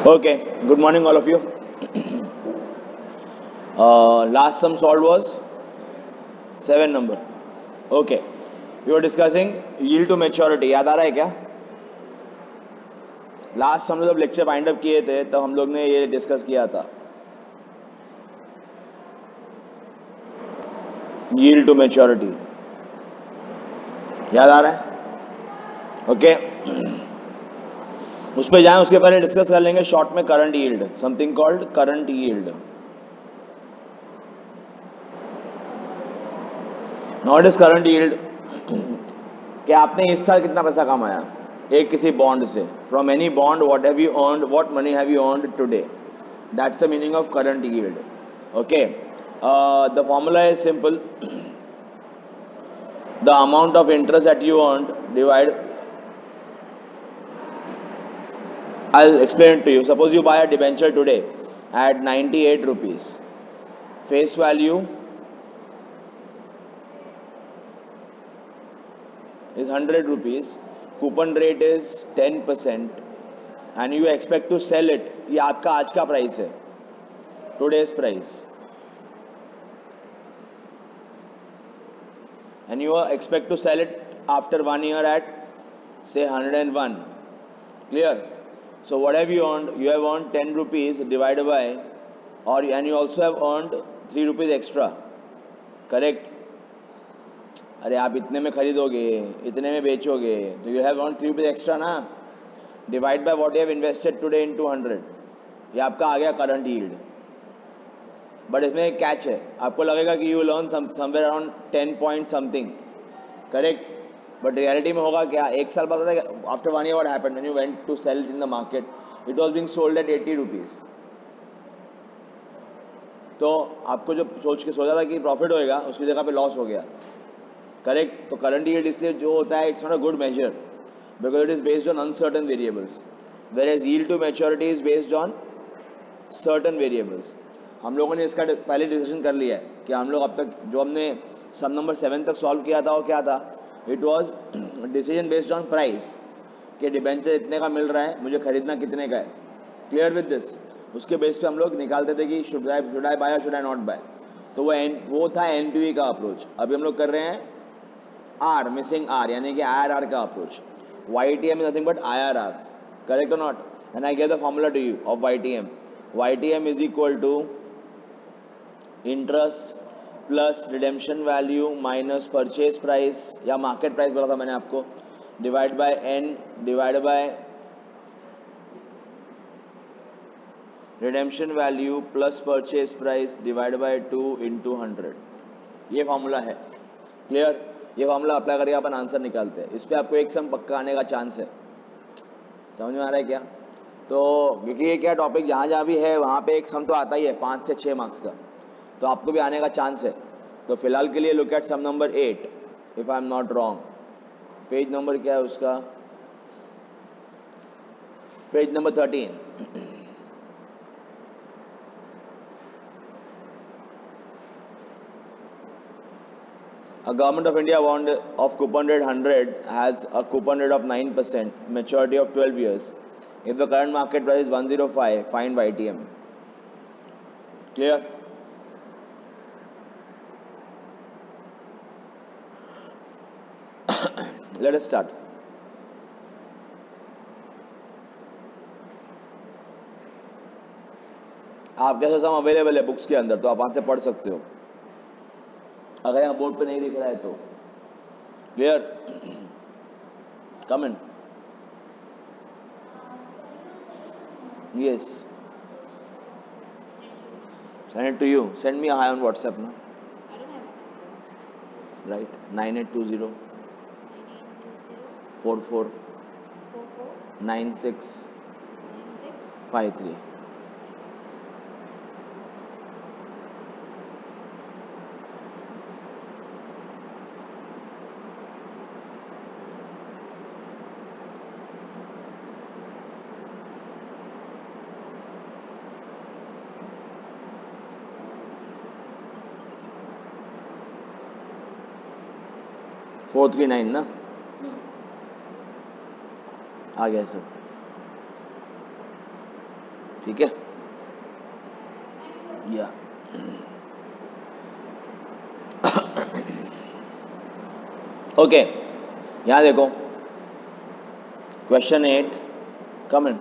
Okay, good morning, all of you. Last sum solved was 7 number. Okay, we were discussing yield to maturity. याद आ रहा है क्या? Last हम लोग जब लेक्चर फाइंड अप किए थे तब हम लोग ने ये डिस्कस किया था yield to maturity. याद आ रहा है? ओके, उस पर जाएं उसके पहले डिस्कस कर लेंगे शॉर्ट में current yield, something called current yield. Not is current yield कि आपने इस साल कितना पैसा कमाया एक किसी बॉन्ड से, from any bond, what have you earned, what money have you earned today. That's the meaning of current yield. Okay, the formula is simple. The amount of interest that you earned divide. I'll explain it to you. Suppose you buy a debenture today at 98 rupees. Face value is 100 rupees. Coupon rate is 10%. And you expect to sell it. ये आपका आज का price है, today's price. And you expect to sell it after 1 year at say 101. Clear? So what have you earned? You have earned 10 rupees divided by, and you also have earned 3 rupees extra. Correct? अरे आप इतने में खरीदोगे, इतने में बेचोगे, तो you have earned 3 rupees extra ना. Divide by what you have invested today into 100. ये आपका आ गया करंट यील्ड. बट इसमें एक कैच है, आपको लगेगा कि you will earn somewhere around 10 point something. Correct? But reality में होगा क्या? एक साल बाद पता है after 1 year what happened when you went to sell in the market, it was being sold at 80 rupees. तो आपको जो सोचा था कि प्रॉफिट होएगा उसकी जगह पे लॉस हो गया. करेक्ट? तो करंट यील्ड इसलिए जो होता है, it's not a good measure because it is based on uncertain variables, where as yield to maturity is based on certain variables. हम लोगों ने इसका पहले डिस्कशन कर लिया है कि हम लोग अब तक जो हमने सम नंबर 7 तक सॉल्व किया था वो क्या था? It was decision based on price, कि डिबेंचर इतने का मिल रहा है, मुझे खरीदना कितने का है. Clear with this? उसके बेस पे हम लोग निकालते थे कि शुड आई बाय और शुड आई नॉट बाय. तो वो था एनपीवी का अप्रोच. अभी हम लोग कर रहे हैं आर, मिसिंग आर, यानी कि आईआरआर का approach. YTM is nothing but IRR. Correct और not? And I give the formula to you of YTM. YTM is equal to interest plus redemption value minus purchase price, या market price बोला था मैंने आपको, divide by N divide by redemption value plus purchase price divide by 2 into 100. ये formula है. Clear? ये formula apply करके अपन answer निकालते हैं. इस पर आपको एक सम पक्का आने का चांस है. समझ में आ रहा है क्या? तो क्योंकि ये क्या टॉपिक जहाँ जहाँ भी है वहाँ पे एक सम तो आता ही है 5 से 6 मार्क्स का, तो आपको भी आने का चांस है. तो फिलहाल के लिए look at some number 8 if I am not wrong. Page number क्या है उसका? Page number 13. A Government of India bond of coupon rate 100 has a coupon rate of 9%, maturity of 12 years. If the current market price is 105, find YTM. Clear? Let us start. आपके पास some available है books के अंदर, तो आप वहां से पढ़ सकते हो अगर यहाँ बोर्ड पे नहीं दिख रहा है तो. Clear? Come in. Yes. Send it to you. Send me a hi on WhatsApp now. Right. 9820 44 9653. Four 439 ना आ गया सर. ठीक है, या ओके, यहाँ देखो question 8, comment.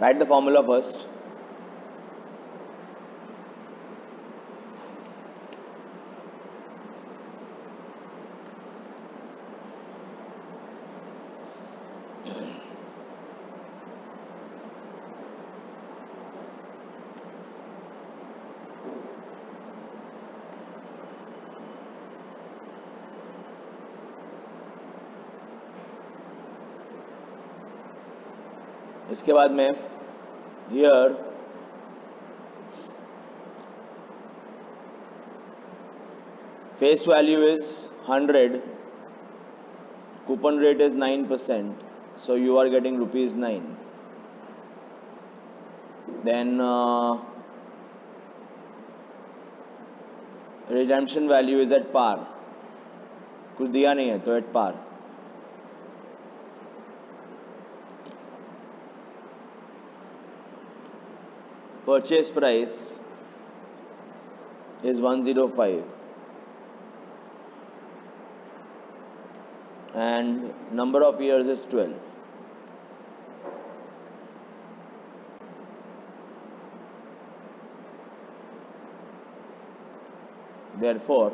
Write the formula first. इसके बाद में here face value is 100, coupon rate is 9%, so you are getting rupees 9. Then redemption value is at par, कुछ दिया नहीं है तो at par. Purchase price is 105 and number of years is 12. Therefore,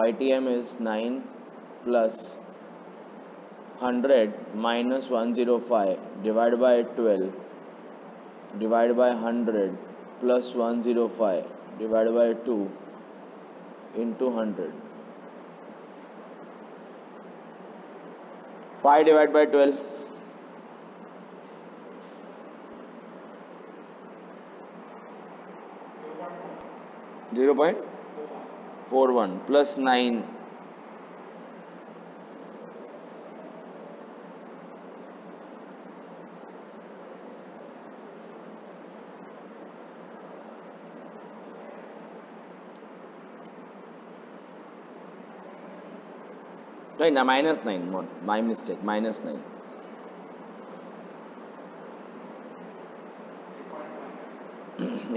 YTM is 9 plus 100 minus 105 divided by 12 divided by 100 plus 105 divided by 2 into 100. 5 divided by 12. 0.41 plus 9. Right, now minus 9, my mistake, minus 9.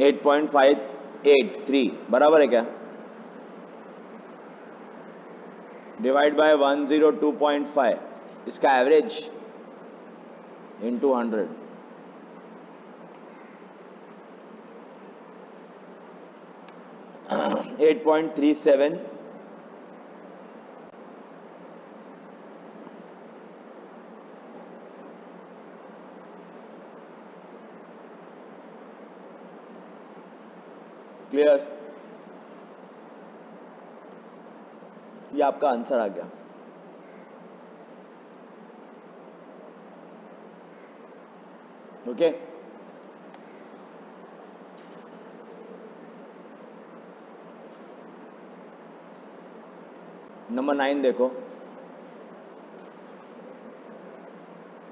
8.583 बराबर है क्या? Divide by 102.5, इसका average into 100. Eight point three seven clear? ये आपका answer आ गया. Okay, number 9 देखो.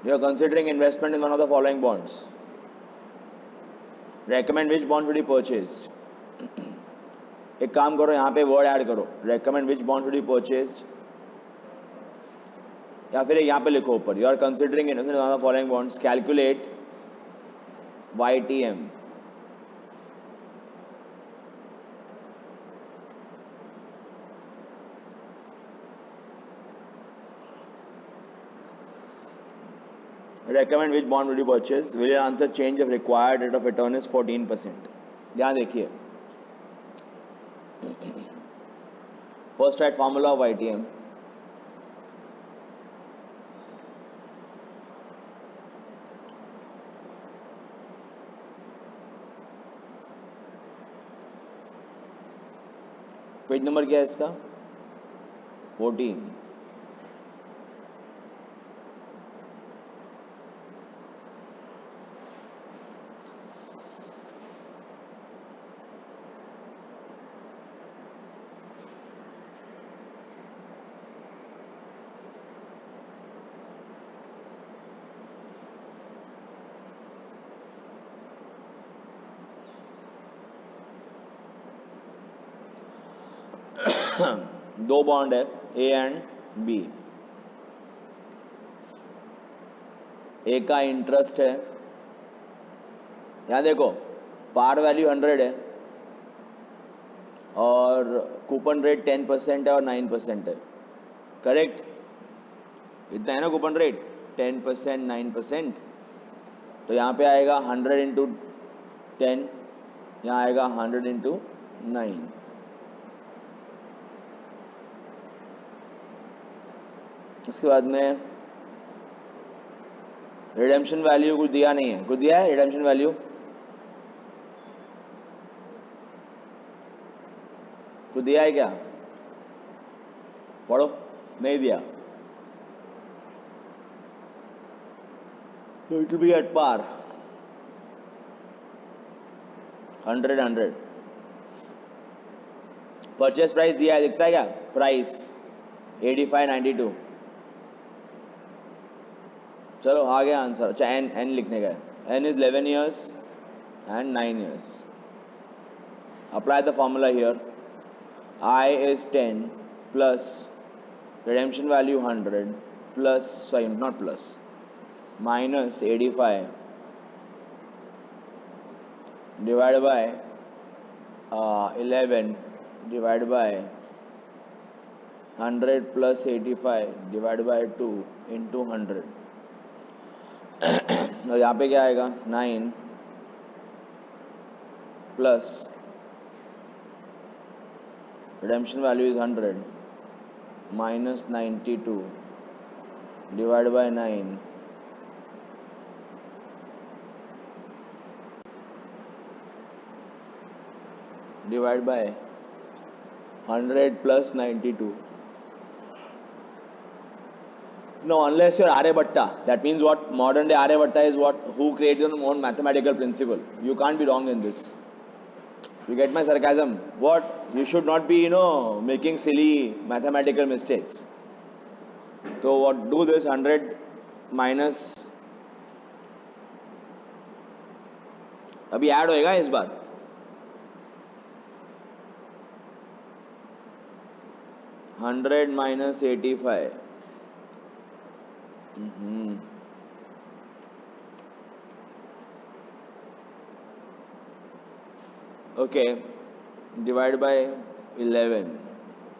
You are considering investment in one of the following bonds. Recommend which bond should be purchased. एक काम करो, यहाँ पे वर्ड ऐड करो, recommend which bond should be purchased, या फिर यहाँ पे लिखो ऊपर, you are considering investment in one of the following bonds. Calculate YTM. Recommend which bond would you purchase? Will your answer change if required rate of return is 14%? ध्यान देखिए, first write formula of YTM. Page number क्या है इसका? 14. दो bond है A and B, ए का interest है, यहाँ देखो पार वैल्यू 100 है और कूपन रेट 10% है और 9% है, करेक्ट? इतना है ना कूपन रेट, 10% 9%, तो यहाँ पे आएगा 100 इंटू 10, यहाँ आएगा 100 इंटू 9। इसके बाद में रिडेम्पशन वैल्यू कुछ दिया नहीं है, कुछ दिया है रिडेम्पशन वैल्यू? कुछ दिया है क्या? पढ़ो, नहीं दिया, तो it will be at par 100। Purchase price दिया है, दिखता है क्या प्राइस? 85.92। चलो आ गया आंसर। अच्छा एन, एन लिखने का है, N is 11 years and 9 years। Apply the formula here, I is 10 plus redemption value 100 plus, sorry not plus, minus 85 divided by 11 divided by 100 plus 85 divided by 2 into 100। और यहाँ पे क्या आएगा 9 plus redemption value is 100 minus 92 divided by 9 divided by 100 plus 92। No, unless you're Aryabhatta, that means what? Modern day Aryabhatta is what? Who created their own mathematical principle. You can't be wrong in this. You get my sarcasm? What? You should not be, making silly mathematical mistakes. So what? Do this 100 minus, अभी add होएगा इस बार, hundred minus 85। Okay, divide by 11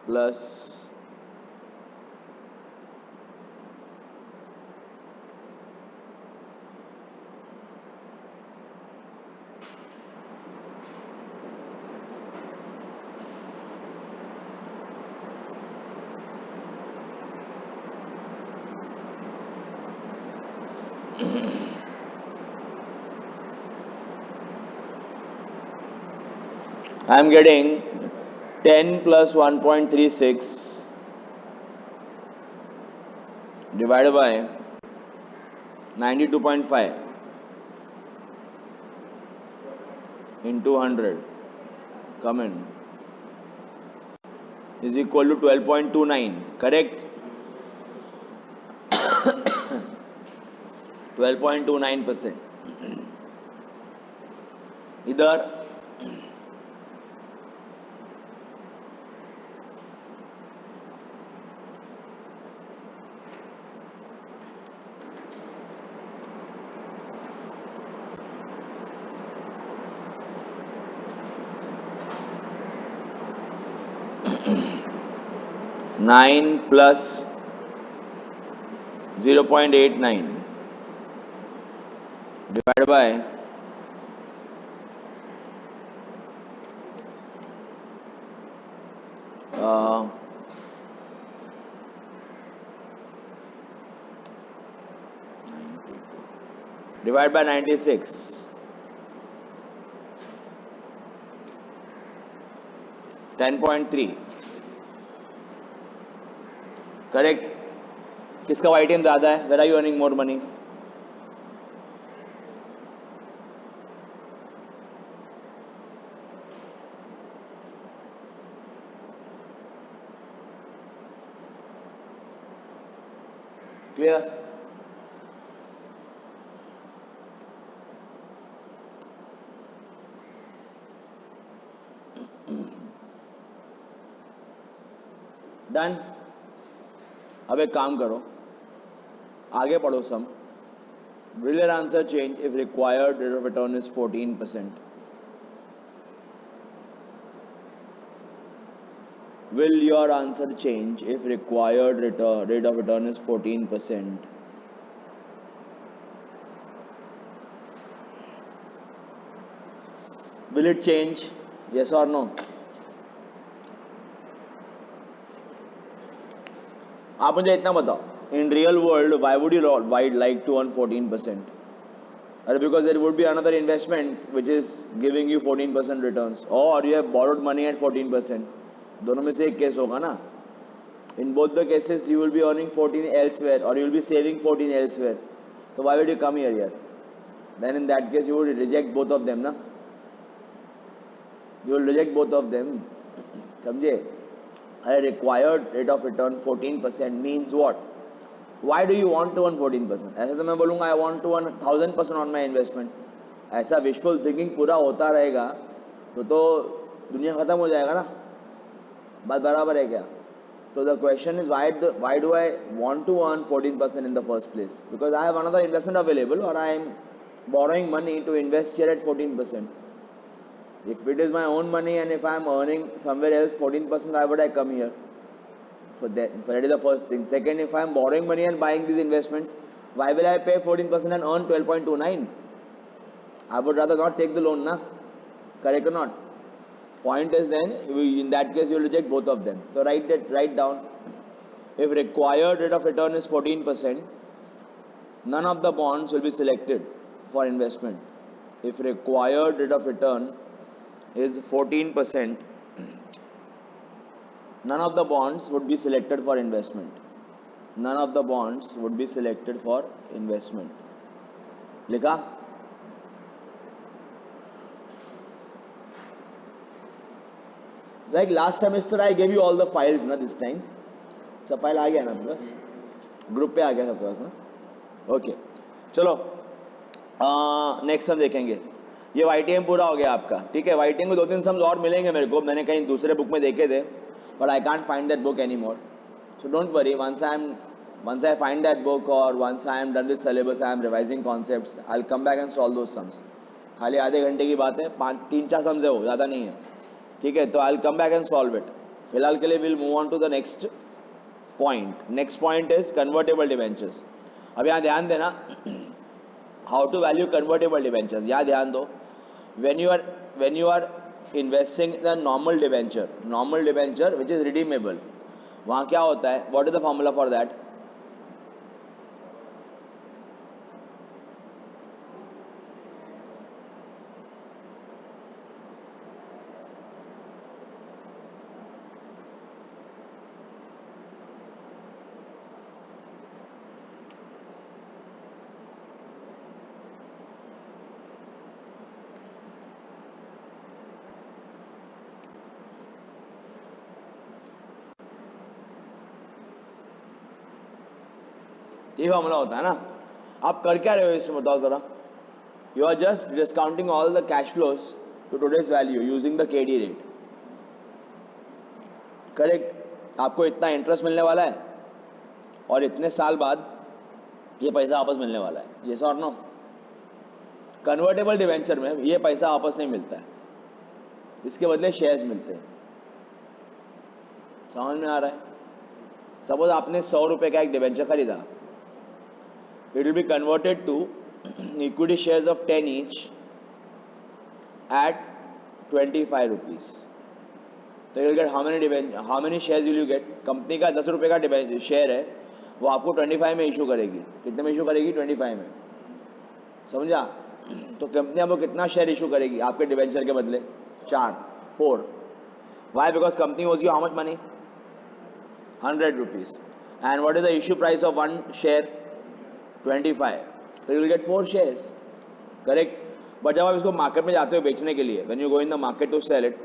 plus 'I'm getting 10 plus 1.36 divided by 92.5 into 100, come in, is equal to 12.29, correct? 12.29%। इधर nine plus 0.89 divided by 96, 10.3, correct? किसका YTM ज्यादा है? Where are you earning more money? Clear? Done. अब एक काम करो, आगे पढ़ो सम। Will your answer change if required rate of return is 14%? Will your answer change if required rate of return is 14%? Will it change? Yes or no? आप मुझे इतना बताओ, in real world why would you like to earn 14%? Because there would be another investment which is giving you 14% returns, or you have borrowed money at 14%. दोनों में से एक case होगा ना. In both the cases you will be earning 14 elsewhere, or you will be saving 14 elsewhere. So why would you come here? Then in that case you would reject both of them, na? You will reject both of them. समझे? A required rate of return 14% means what? Why do you want to earn 14%? ऐसा तो मैं बोलूँगा I want to earn 1000% on my investment. ऐसा visual thinking पूरा होता रहेगा तो दुनिया ख़त्म हो जाएगा ना. बात बराबर है क्या? So the question is why do I want to earn 14% in the first place? Because I have another investment available, or I am borrowing money to invest here at 14%. If it is my own money and if I am earning somewhere else 14%, why would I come here? For that is the first thing. Second, if I am borrowing money and buying these investments, why will I pay 14% and earn 12.29? I would rather not take the loan, na? Correct or not? Point is then, in that case, you will reject both of them. So write down. If required rate of return is 14%, none of the bonds will be selected for investment. If required rate of return is 14%, none of the bonds would be selected for investment. None of the bonds would be selected for investment. लिखा? Like last semester I gave you all the files ना this time. सब file आ गया ना आपके पास? Group पे आ गया सबके पास ना? ओके, चलो नेक्स्ट सम देखेंगे. ये YTM पूरा हो गया आपका, ठीक है. YTM में 2-3 सम्स और मिलेंगे मेरे को, मैंने कहीं दूसरे बुक में देखे थे, but I can't find that book anymore. So don't worry, once I find that book or once I am done with syllabus, I am revising concepts, I'll come back and solve those sums. खाली आधे घंटे की बात है, 3-4 sums है वो, ज़्यादा नहीं है, ठीक है. तो I'll come back and solve it. फिलहाल के लिए we'll move on to the next point. Next point is convertible debentures. अब यहाँ ध्यान देना, how to value convertible debentures. यहाँ ध्यान दो, when you are investing in a normal debenture which is redeemable, वहाँ क्या होता है? What is the formula for that? ये फॉर्मूला होता है ना. आप कर क्या रहे हो इसमें बताओ जरा. You are just discounting all the cash flows to today's value using the KD rate. Correct. आपको इतना इंटरेस्ट मिलने वाला है और इतने साल बाद ये पैसा वापस मिलने वाला है. ये और नो. कन्वर्टेबल डिवेंचर में ये पैसा वापस नहीं मिलता है, इसके बदले शेयर्स मिलते हैं. समझ में आ रहा है? सपोज आपने 100 रुपये का एक डिवेंचर खरीदा, it will be converted to equity shares of 10 each at 25 rupees. तो you'll get how many shares will you get? Company का 10 रुपये का शेयर है, वो आपको 25 में इशू करेगी. कितने में इशू करेगी? 25 में. समझा? तो कंपनी आपको कितना शेयर इशू करेगी आपके डिवेंचर के बदले? 4. Why? Because company owes you how much money? 100 rupees. And what is the issue price of one share? 25. So you will get 4 shares. Correct? But जब आप इसको मार्केट में जाते हो बेचने के लिए, when you go in the market to sell it,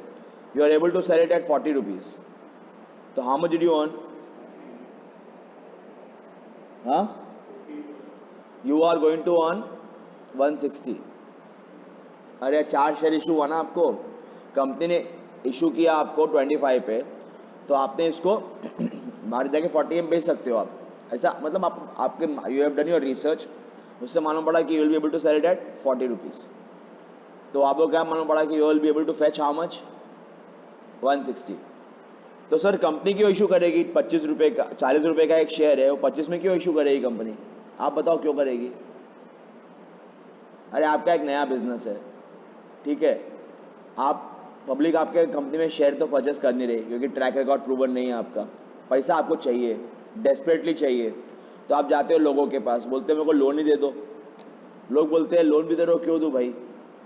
you are able to sell it at 40 rupees. तो how much did you earn? हाँ? You are going to earn 160. अरे 4 शेयर इशू हुआ ना आपको, कंपनी ने इशू किया आपको 25 पे, तो आपने इसको मार्केट जाके 40 में बेच सकते हो आप, ऐसा मतलब आप आपके you have done your research, उससे मालूम पड़ा कि you will be able to sell it at 40 rupees, तो आपको क्या मालूम पड़ा कि you will be able to fetch how much 160। तो सर कंपनी क्यों इशू करेगी 25 रुपये का, 40 रुपये का एक शेयर है, वो 25 में क्यों इशू करेगी कंपनी? आप बताओ क्यों करेगी? अरे आपका एक नया बिजनेस है, ठीक है, आप पब्लिक आपके कंपनी में शेयर तो परचेस कर नहीं रही क्योंकि ट्रैक रिकॉर्ड प्रूवन नहीं है आपका, पैसा आपको चाहिए, डेस्परेटली चाहिए, तो आप जाते हो लोगों के पास, बोलते हो मेरे को लोन ही दे दो। लोग बोलते हैं लोन भी दे रहे हो, क्यों दूँ भाई?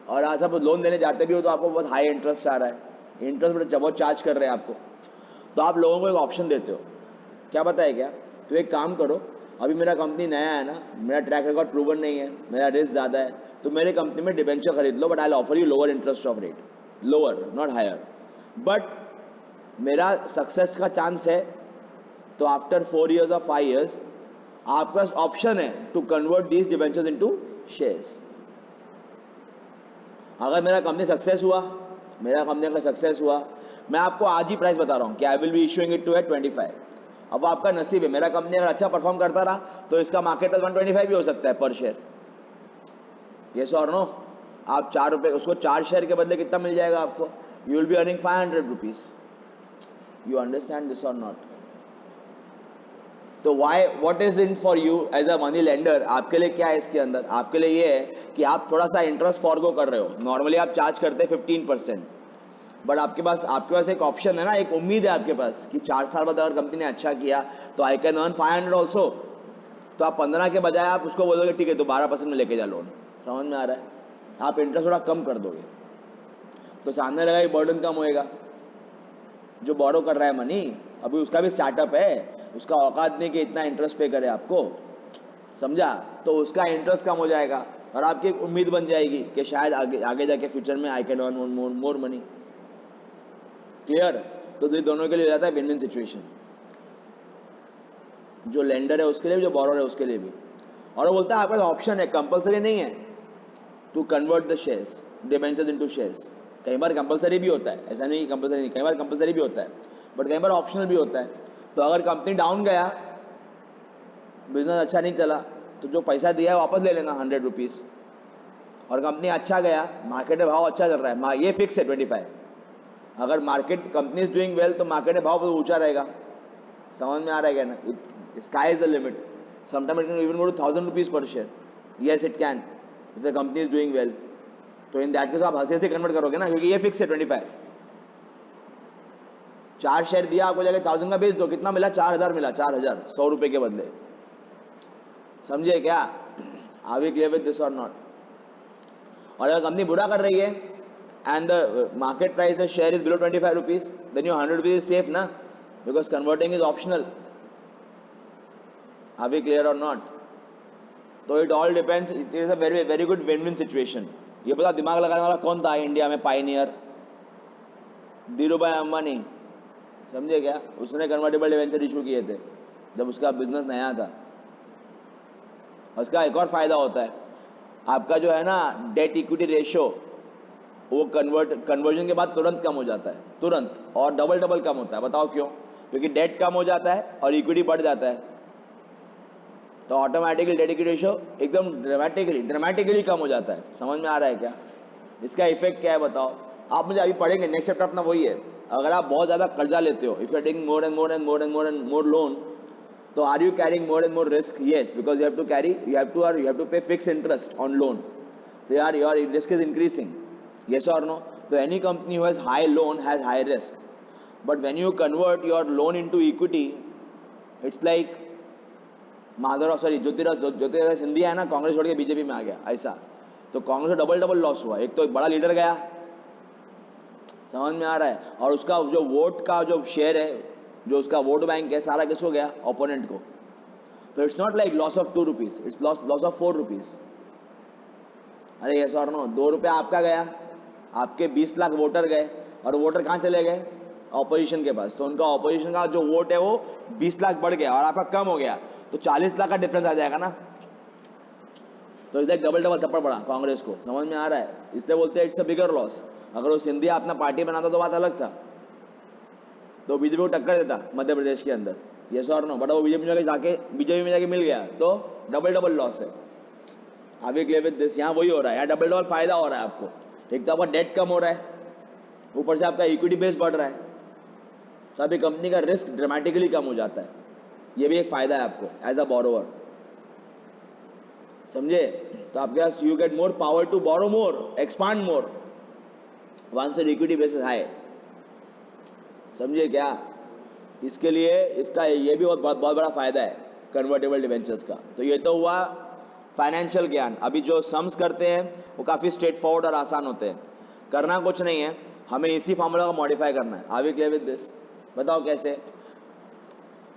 और आज आप लोन देने जाते भी हो तो आपको बहुत हाई इंटरेस्ट आ रहा है, इंटरेस्ट बहुत चार्ज कर रहे हैं आपको, तो आप लोगों को एक ऑप्शन देते हो, क्या पता है क्या? तो एक काम करो, अभी मेरा कंपनी नया है ना, मेरा ट्रैक रिकॉर्ड प्रूवन नहीं है, मेरा रिस्क ज़्यादा है, तो मेरे कंपनी में डिबेंचर खरीद लो, but I offer you lower interest of rate, lower not higher, but मेरा सक्सेस का चांस है, तो आफ्टर 4 years और 5 years आपके पास ऑप्शन है to convert these debentures into shares. अगर मेरा कंपनी सक्सेस हुआ, मेरा कंपनी अगर सक्सेस हुआ, मैं आपको आज ही प्राइस बता रहा हूँ कि I will be issuing it to at 25। अब आपका नसीब है, मेरा कंपनी अगर अच्छा परफॉर्म करता रहा तो इसका मार्केट प्राइस 125 भी हो सकता है पर शेयर, यस और नो? आप 4 रुपये, उसको 4 शेयर के बदले कितना मिल जाएगा आपको? You will be earning 500 rupees. You understand this और नॉट? तो why what is in for you as a money lender? आपके लिए क्या है इसके अंदर? आपके लिए ये है कि आप थोड़ा सा इंटरेस्ट फॉरगो कर रहे हो, नॉर्मली आप चार्ज करते हैं 15%, बट आपके पास एक ऑप्शन है ना, एक उम्मीद है आपके पास कि 4 साल बाद अगर कंपनी ने अच्छा किया तो आई कैन अर्न 500 ऑल्सो, तो आप 15 के बजाय आप उसको बोलोगे ठीक है तो 12% में लेके जा लोन। समझ में आ रहा है? आप इंटरेस्ट थोड़ा कम कर दोगे तो सामने लगा कि बर्डन कम होएगा। जो बोरो कर रहा है मनी, अभी उसका भी स्टार्टअप है, उसका औकात नहीं कि इतना इंटरेस्ट पे करे आपको, समझा? तो उसका इंटरेस्ट कम हो जाएगा और आपकी एक उम्मीद बन जाएगी कि शायद आगे आगे जाके फ्यूचर में I can earn more money. Clear? तो ये दोनों के लिए हो जाता है विन विन सिचुएशन, जो लेंडर है उसके लिए भी, जो बोरोर है उसके लिए भी। और वो बोलता है आपके पास ऑप्शन है, कंपलसरी नहीं है to convert the shares debentures into shares. कई बार कंपलसरी भी होता है, ऐसा नहीं कि कंपलसरी नहीं, कई बार कंपलसरी भी होता है, बट कई बार ऑप्शनल भी होता है। तो अगर कंपनी डाउन गया, बिजनेस अच्छा नहीं चला, तो जो पैसा दिया है वापस ले लेना 100 रुपीज़, और कंपनी अच्छा गया, मार्केट में भाव अच्छा चल रहा है, ये फिक्स है 25। अगर market company is doing well तो मार्केट में भाव ऊंचा रहेगा। समझ में आ रहा है क्या ना? Sky is the limit, sometime it can even go to 1000 rupees per share, yes it can if the company is doing well. तो इन दैट केस आप हंसी से कन्वर्ट करोगे ना, क्योंकि ये फिक्स है 25। 4 शेयर दिया आपको, जाके 1000 का बेच दो, कितना मिला? 4000 मिला, 4000 100 रुपये के बदले। समझे क्या? Are we clear with this और नॉट? और अगर कंपनी बुरा कर रही है and the market price the share is below 25 rupees, then your 100 rupees is safe ना, because converting is optional. Are we clear or not? तो it all depends, it is a very very good win win situation. ये पता दिमाग लगाने वाला कौन था India में पायनियर? धीरूभाई अंबानी। समझे क्या? उसने कन्वर्टेबल डिवेंचर इशू किए थे जब उसका बिजनेस नया था। उसका एक और फायदा होता है, आपका जो है ना डेट इक्विटी रेशियो, वो कन्वर्जन के बाद तुरंत कम हो जाता है, तुरंत, और डबल कम होता है। बताओ क्यों? क्योंकि डेट कम हो जाता है और इक्विटी बढ़ जाता है, तो ऑटोमेटिकली डेट इक्विटी रेशियो एकदम ड्रामेटिकली कम हो जाता है। समझ में आ रहा है क्या? इसका इफेक्ट क्या है बताओ? आप मुझे अभी पढ़ेंगे, नेक्स्ट चैप्टर अपना वही है। अगर आप बहुत ज़्यादा कर्जा लेते हो, if you are taking more and more and more and more and more loan, तो are you carrying more and more risk? Yes, because you have to pay fix interest on loan, तो यार your risk is increasing, yes or no? So any company who has high loan has high risk, but when you convert your loan into equity, it's like Jyotiraditya Scindia है ना, कांग्रेस छोड़ के BJP में आ गया, ऐसा। तो कांग्रेस को डबल लॉस हुआ, एक तो एक बड़ा लीडर गया, समझ में आ रहा है, और उसका जो वोट का जो शेयर है, जो उसका वोट बैंक है, सारा किसको गया? ओपोनेंट को। तो it's not like loss of 2 rupees, it's loss of 4 rupees. अरे यस और नो? 2 रुपया आपका गया, आपके 20 लाख वोटर गए, और वोटर कहाँ चले गए? ऑपोजिशन के पास। तो उनका ऑपोजिशन का जो वोट है वो 20 लाख बढ़ गया और आपका कम हो गया, तो 40 लाख का डिफरेंस आ जाएगा ना। तो इस डबल थप्पड़ पड़ा कांग्रेस को। समझ में आ रहा है? इसलिए बोलते हैं इट्स अ बिगर लॉस। अगर वो सिंधिया अपना पार्टी बनाता तो बात अलग था, तो बीजेपी को टक्कर देता मध्य प्रदेश के अंदर। यस और नो, बट वो बीजेपी में जाके मिल गया तो डबल लॉस है। अभी क्लियर विद दिस? यहाँ वही हो रहा है, यहाँ डबल फायदा हो रहा है आपको। एक तो आपका डेट कम हो रहा है, ऊपर से आपका इक्विटी बेस बढ़ रहा है, तो अभी कंपनी का रिस्क ड्रामेटिकली कम हो जाता है। ये भी एक फायदा है आपको एज अ बोरोवर, समझे? तो आपके पास you get more power to borrow more, expand more once your equity base is high. समझे क्या? इसके लिए इसका ये भी बहुत बड़ा फायदा है कन्वर्टेबल डिवेंचर्स का। तो ये तो हुआ फाइनेंशियल ज्ञान। अभी जो सम्स करते हैं वो काफ़ी स्ट्रेट फॉरवर्ड और आसान होते हैं, करना कुछ नहीं है, हमें इसी फॉर्मूला को मॉडिफाई करना है। Are we clear with this? बताओ कैसे?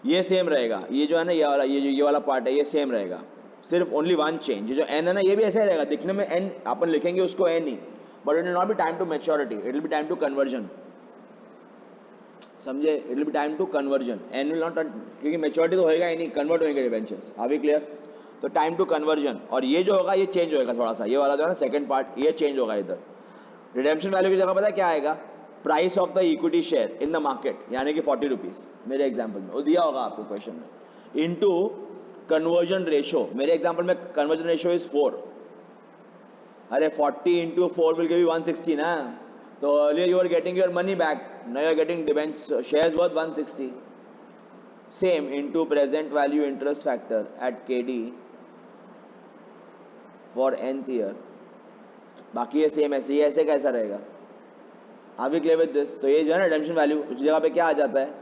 ये सेम रहेगा, ये जो है ना, ये वाला पार्ट है, ये सेम रहेगा, सिर्फ ओनली वन चेंज। ये जो एन है ना, ये भी ऐसे रहेगा, दिखने में एन अपन लिखेंगे उसको एन ही, but it will not be time to maturity, it will be time to conversion. समझे? It will be time to conversion, N will not, क्योंकि मैच्योरिटी तो होएगा ही नहीं, कन्वर्ट होंगे डिवेंचर्स। Are we clear? तो टाइम टू कन्वर्जन, और ये जो होगा ये चेंज होएगा थोड़ा सा, ये वाला जो है ना सेकंड पार्ट, ये चेंज होगा इधर। रिडेम्पशन वैल्यू की जगह पता है क्या आएगा? Price of the equity share in the market, यानी कि 40 रुपीज मेरे एग्जाम्पल में, वो दिया होगा आपको क्वेश्चन में, इनटू कन्वर्जन रेशो। मेरे एग्जाम्पल में कन्वर्जन रेशो इज 4। अरे 40 इंटू 4 विल गिव यू 160 ना। तो earlier you are getting your money back, now you are getting debenture shares worth 160। Same into present value interest factor at KD for nth year. बाकी ये सेम ऐसे ही, ऐसे कैसा रहेगा? Are we clear with this? तो ये जो है ना रिडेम्पशन वैल्यू, उस जगह पे क्या आ जाता है?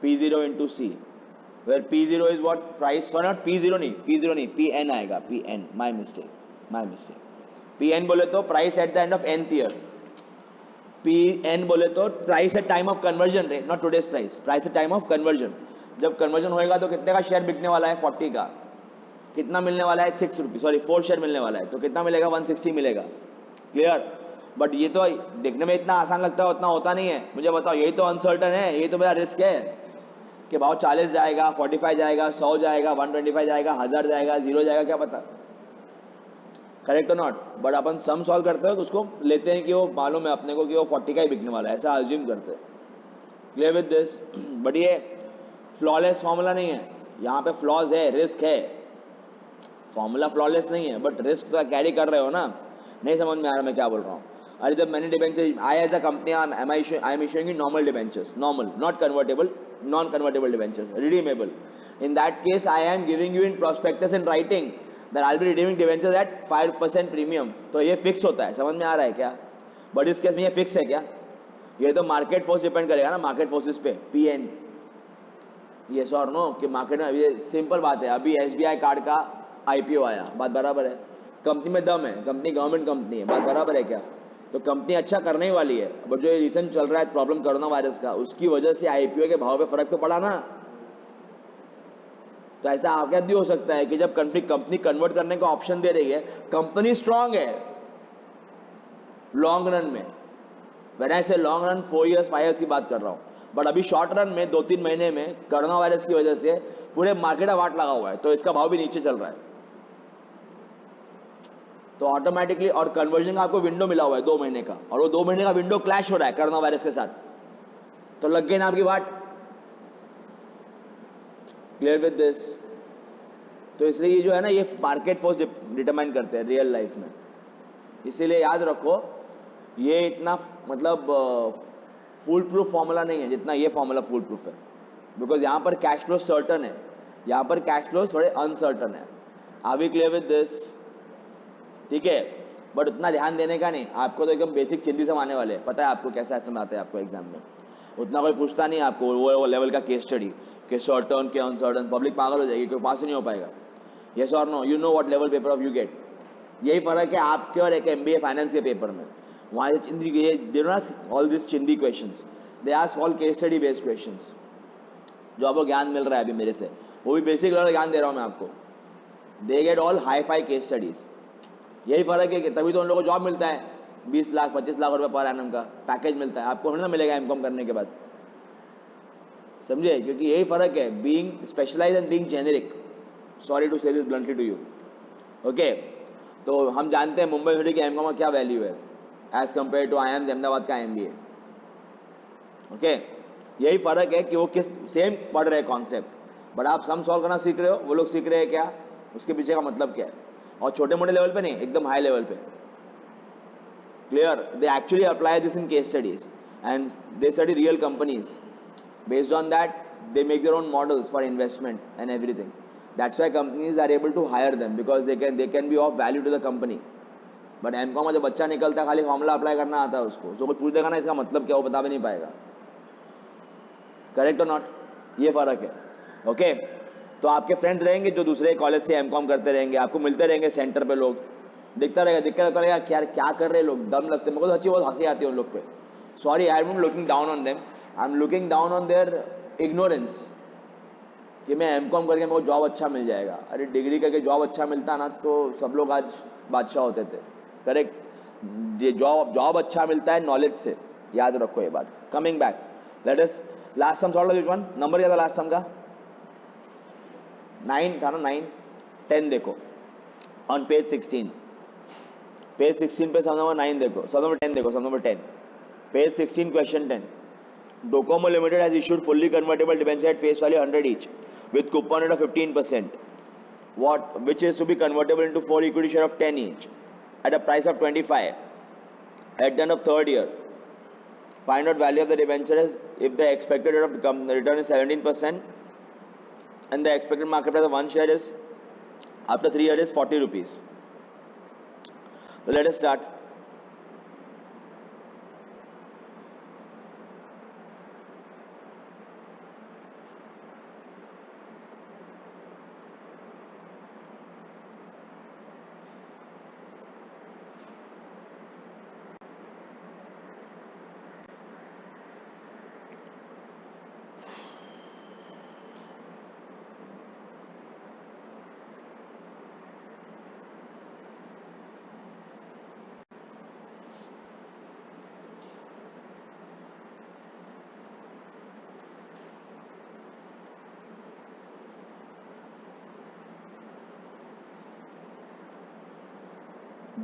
P0 into C, where P0 is what? Price, sorry not P0 नहीं, PN आएगा, PN, माय मिस्टेक। PN बोले तो price at the end of nth year, PN बोले तो price at time of conversion rate, not today's price at time of conversion. जब conversion होएगा तो कितने का शेयर बिकने वाला है? 40 का। कितना मिलने वाला है? 6 रुपीज, सॉरी 4 शेयर मिलने वाला है, तो कितना मिलेगा? 160 मिलेगा। क्लियर? बट ये तो देखने में इतना आसान लगता है, उतना होता नहीं है। मुझे बताओ, यही तो अनसर्टन है, यही तो मेरा रिस्क है कि भाव 40 जाएगा, 45 जाएगा, 100 जाएगा, 125 जाएगा, 1000 जाएगा, 0 जाएगा, क्या पता। करेक्ट और not? But upon sum solve करते हो तो उसको लेते हैं कि वो मालूम है अपने को कि वो 40 का ही बिकने वाला है, ऐसा अज्यूम करते हैं। Clear with this? बट ये फ्लॉलेस फॉर्मूला नहीं है, यहाँ पे फ्लॉज है, रिस्क है। फॉर्मूला फ्लॉलेस नहीं है, बट रिस्क तो कैरी कर रहे हो ना। नहीं समझ में आ रहा मैं क्या बोल रहा हूँ? अरे जब मैंने debenture, I as a company I am issuing normal debentures, normal, not convertible, non convertible debentures, redeemable. In that case, I am giving you in prospectus in writing that I'll be redeeming debentures at 5% premium. तो ये fix होता है, समझ में आ रहा है क्या? But इस केस में ये फिक्स है क्या? ये तो मार्केट फोर्स डिपेंड करेगा ना, मार्केट फोर्सेस पे, PN। यस और नो? कि मार्केट में, ये सिंपल बात है, अभी SBI कार्ड का IPO आया, बात बराबर है। कंपनी में दम है, कंपनी गवर्नमेंट कंपनी है, बात बराबर है क्या? तो कंपनी अच्छा करने ही वाली है, बट जो ये रिसेंट चल रहा है प्रॉब्लम कोरोना वायरस का, उसकी वजह से IPO के भाव पे फर्क तो पड़ा ना। तो ऐसा आगे भी हो सकता है कि जब कंपनी कन्वर्ट करने का ऑप्शन दे रही है, कंपनी स्ट्रांग है लॉन्ग रन में, व्हेन आई से लॉन्ग रन 4 इयर्स 5 इयर्स की बात कर रहा हूं, बट अभी शॉर्ट रन में 2-3 महीने में कोरोना वायरस की वजह से पूरे मार्केट का वाट लगा हुआ है, तो इसका भाव भी नीचे चल रहा है। तो ऑटोमेटिकली, और कन्वर्जन का आपको विंडो मिला हुआ है 2 महीने का, और वो 2 महीने का विंडो क्लैश हो रहा है कोरोना वायरस के साथ, तो लग गई ना आपकी वाट। Clear with this? तो इसलिए ये जो है ना, ये मार्केट फोर्स डिटरमाइन करते हैं रियल लाइफ में। इसीलिए याद रखो, ये इतना मतलब फुल प्रूफ फॉर्मूला नहीं है जितना ये फॉर्मूला फुल प्रूफ है, बिकॉज यहाँ पर कैश फ्लो सर्टन है, यहाँ पर कैश फ्लो थोड़े अनसर्टन है। Are we clear with this? ठीक है, बट उतना ध्यान देने का नहीं, आपको तो एकदम बेसिक चिंदी से आने वाले, पता है आपको कैसा समझ आता है आपको एग्जाम में, उतना कोई पूछता नहीं आपको वो लेवल का केस स्टडी के सर्टन के अनसर्टन, पब्लिक पागल हो जाएगी, कोई पास ही नहीं हो पाएगा। यस और no? You know what level paper of you get. यही फर्क है आपके और एक MBA फाइनेंस के पेपर में। वहाँ they don't ask all this चिंदी questions, they ask all case study based questions. जो आपको ज्ञान मिल रहा है अभी मेरे से, वो भी बेसिक लेवल ज्ञान दे रहा हूँ मैं आपको। They get all hi fi case studies. यही फर्क है कि तभी तो उन लोगों को जॉब मिलता है, 20 लाख 25 लाख रुपए पर एनम का पैकेज मिलता है, आपको ना मिलेगा MCOM करने के बाद, समझे? क्योंकि यही फर्क है, being specialised and being generic. Sorry to say this bluntly to you, okay? तो हम जानते हैं मुंबई यूनिवर्सिटी के MCOM का क्या वैल्यू है as compare to IIMs Ahmedabad का MBA, ओके? यही फर्क है कि वो किस सेम पढ़ रहे कॉन्सेप्ट, बट आप सम सॉल्व करना सीख रहे हो, वो लोग सीख रहे हैं क्या, उसके पीछे का मतलब क्या है, और छोटे मोटे लेवल पे नहीं, एकदम हाई लेवल पे. Clear? They actually apply this in case studies and they study real companies. Based on that, they make their own models for investment and everything. That's why companies are able to hire them because they can be of value to the company. But MCom का जो बच्चा निकलता है खाली formula apply करना आता है उसको, उसको कुछ पूछ देगा ना इसका मतलब क्या वो बता भी नहीं पाएगा. करेक्ट और नॉट? ये फर्क है. ओके तो आपके फ्रेंड्स रहेंगे जो दूसरे कॉलेज से एमकॉम करते रहेंगे, आपको मिलते रहेंगे सेंटर पे, लोग दिखता रहेगा, दिखता रहेगा क्या क्या कर रहे लोग, दम लगते हैं. मेरे को तो अच्छी बहुत हंसी आती है उन लोग पे. Sorry, I am not looking down on them, I am looking down on their ignorance कि मैं एमकॉम करके मेरे को जॉब अच्छा मिल जाएगा. अरे डिग्री करके जॉब अच्छा मिलता ना तो सब लोग आज बादशाह होते थे. करेक्ट? ये जॉब अच्छा मिलता है नॉलेज से, याद रखो ये बात. Coming back, let us last sum solve this one. Number क्या था लास्ट सम का? 9 था ना? 9 10 देखो ऑन पेज 16. पेज 16 पे सम नंबर 9 देखो, सम नंबर 10 देखो, sum number 10 page 16 question 10. Docomo Limited has issued fully convertible debenture at face value 100 each with coupon rate of 15%, which is to be convertible into 4 equity share of 10 each at a price of 25 at the end of third year. Find out value of the debenture is if the expected rate of the return is 17% and the expected market price of one share is after 3 years is 40 rupees. So let us start.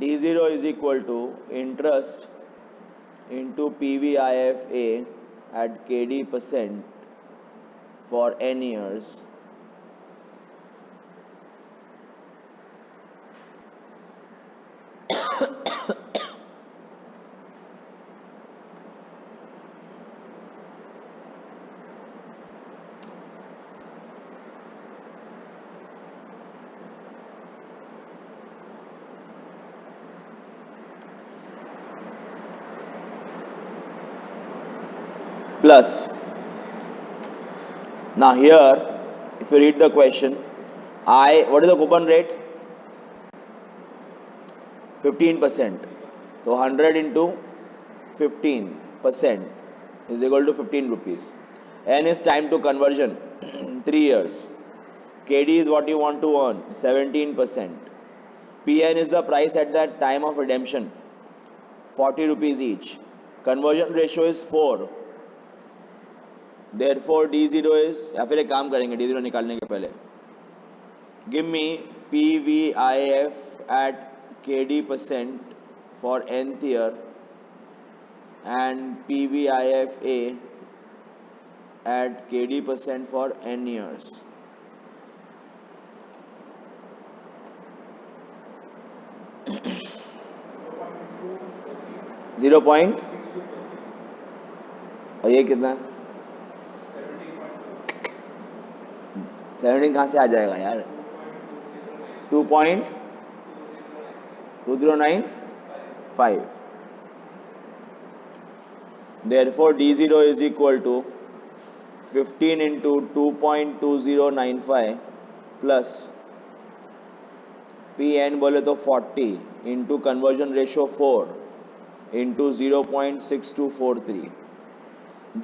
D0 is equal to interest into PVIFA at KD% for n years plus. Now here, if you read the question, what is the coupon rate? 15%. So 100 into 15% is equal to 15 rupees. N is time to conversion, 3 years. KD is what you want to earn, 17%. PN is the price at that time of redemption, 40 rupees each. Conversion ratio is 4. Therefore D0 is, या फिर एक काम करेंगे D0 निकालने के पहले, give me PVIF at KD% for nth year and PVIFA at KD% for n years. Zero point, और ये कितना? 17 कहाँ से आ जाएगा यार? 2.2095. Therefore D0 is equal to 15 into 2.2095 plus PN बोले तो 40 into conversion ratio 4 into 0.6243.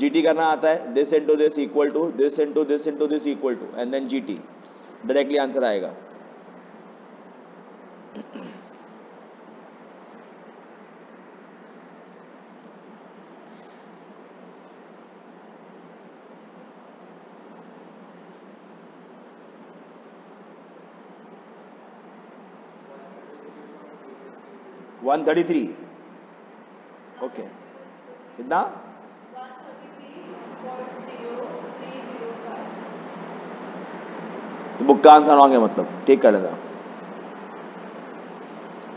GT करना आता है, this into this equal to this into this into this equal to and then GT. Directly answer आएगा. वन 133. ओके कितना? तो book का answer wrong है, मतलब ठीक कर लेना।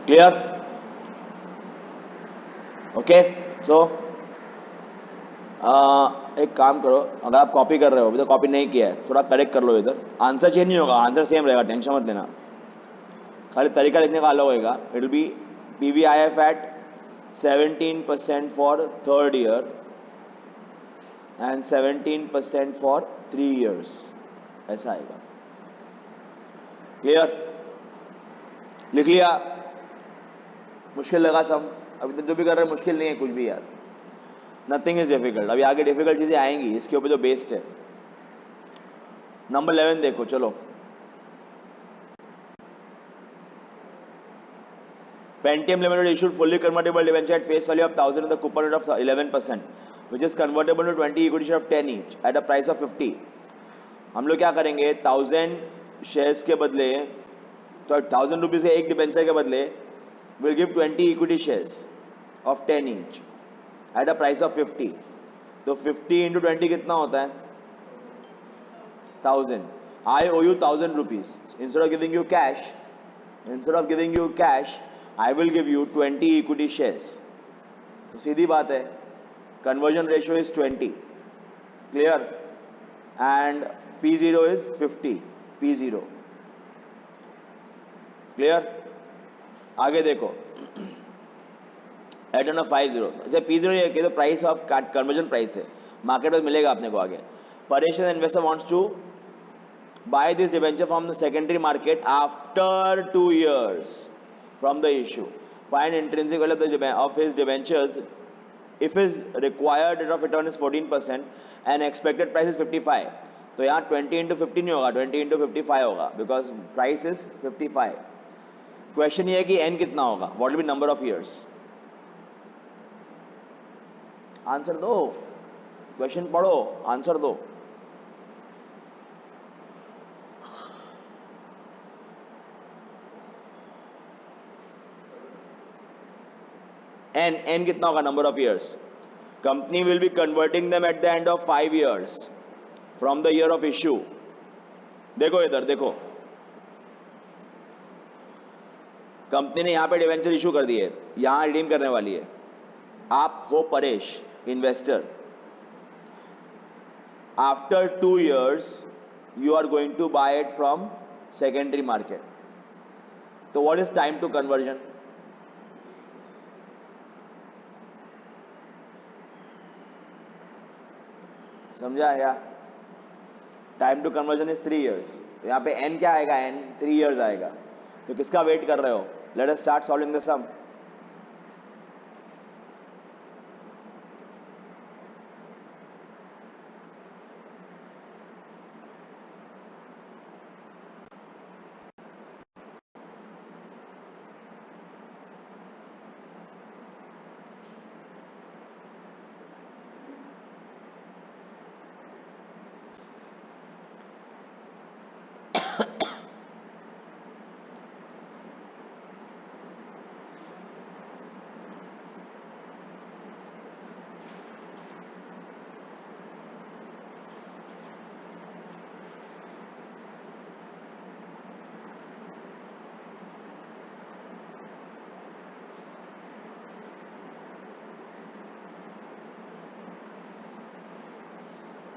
क्लियर? ओके, सो एक काम करो, अगर आप कॉपी कर रहे हो, अभी तो कॉपी नहीं किया है, थोड़ा करेक्ट कर लो इधर। आंसर चेंज नहीं होगा, आंसर सेम रहेगा, टेंशन मत लेना, खाली तरीका लिखने का अलग होएगा। It will be PVIF at 17% for third year and 17% for 3 years, ऐसा आएगा। क्लियर? लिख लिया? मुश्किल लगा सम? अभी तक जो भी कर रहे हैं मुश्किल नहीं है कुछ भी यार, नथिंग इज डिफिकल्ट। अभी आगे डिफिकल्ट चीजें आएंगी, इसके ऊपर जो बेस्ड है। नंबर 11 देखो, चलो। Pentium Limited issued fully convertible debenture at face value of 1,000 with a coupon rate of 11%, which is convertible to 20 equity share of 10 each at a price of 50. हम लोग क्या करेंगे, 1000 शेयर्स के बदले, तो 1000 रुपीज के एक डिबेंचर के बदले will give 20 equity shares of 10 each at a price of 50. तो 50 into 20 कितना होता है? 1000. I owe you 1000 rupees. Instead of giving you cash, I will give you 20 equity shares. तो सीधी बात है, conversion ratio is 20. Clear? And P0 is 50. P0. Clear? आगे देखो, eight on 50. अच्छा, P0 ये कि तो प्राइस ऑफ कन्वर्जन प्राइस है, मार्केट में मिलेगा अपने को आगे। Paresh investor wants to buy this debenture from the secondary market after 2 years from the issue. Find intrinsic value of his debentures if his required rate of return is 14% and expected price is 55. तो यहाँ 20 into 50 नहीं होगा, 20 into 55 होगा, because price is 55. Question ये है कि n कितना होगा, what will be number of years? Answer दो, क्वेश्चन पढ़ो, आंसर दो। n कितना होगा, number of years? Company will be converting them at the end of 5 years from the year of issue. देखो इधर देखो, कंपनी ने यहां पे डिवेंचर इशू कर दिए, यहां रिडीम करने वाली है। आप हो Paresh investor, after 2 years you are going to buy it from secondary market. तो what is time to conversion? समझा या? Time to conversion is 3 years. तो यहाँ पे n क्या आएगा, n 3 years आएगा। तो किसका वेट कर रहे हो? Let us start solving the sum.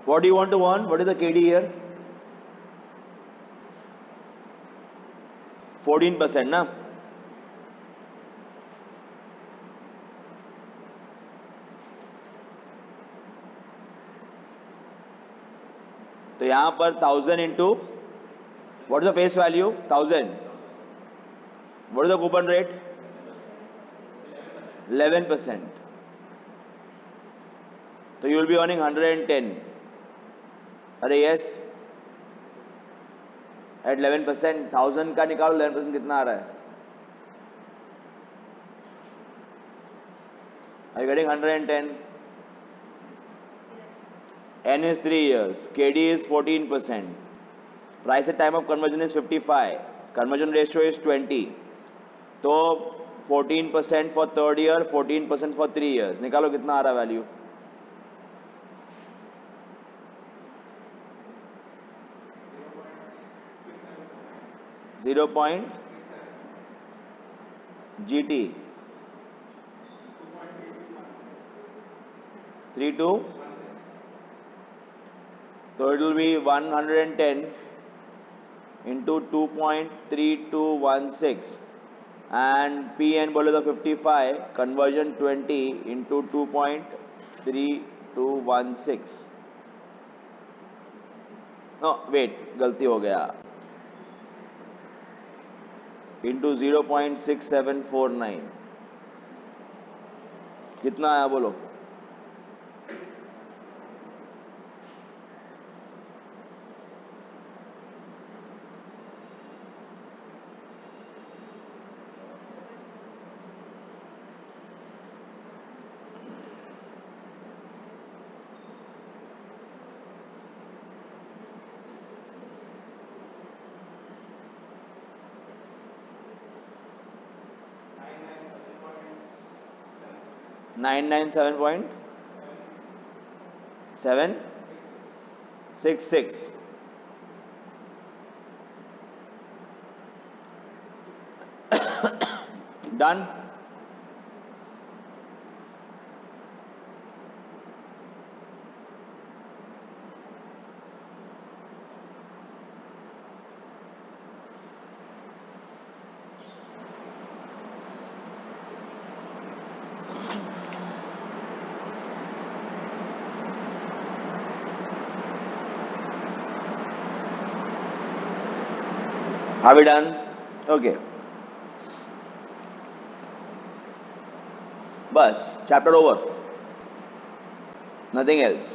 What do you want to earn? What is the KD here? 14% ना? तो यहां पर 1000 into what is the face value? 1000. What is the coupon rate? 11%. तो you will be earning 110. अरे yes, eight 11%, 1000 का निकालो, 11% कितना आ रहा है? Are you getting 110? N is 3 years, KD is 14%, price at time of conversion is 55, conversion ratio is 20. तो 14% for third year, 14% for 3 years, निकालो कितना आ रहा है value? 0 point GT 32, so it will be 110 into 2.3216 and PN बोले तो 55 conversion 20 into 2.3216 no wait गलती हो गया into 0.6749 कितना आया बोलो nine nine 7.766 done have we done okay bus chapter over nothing else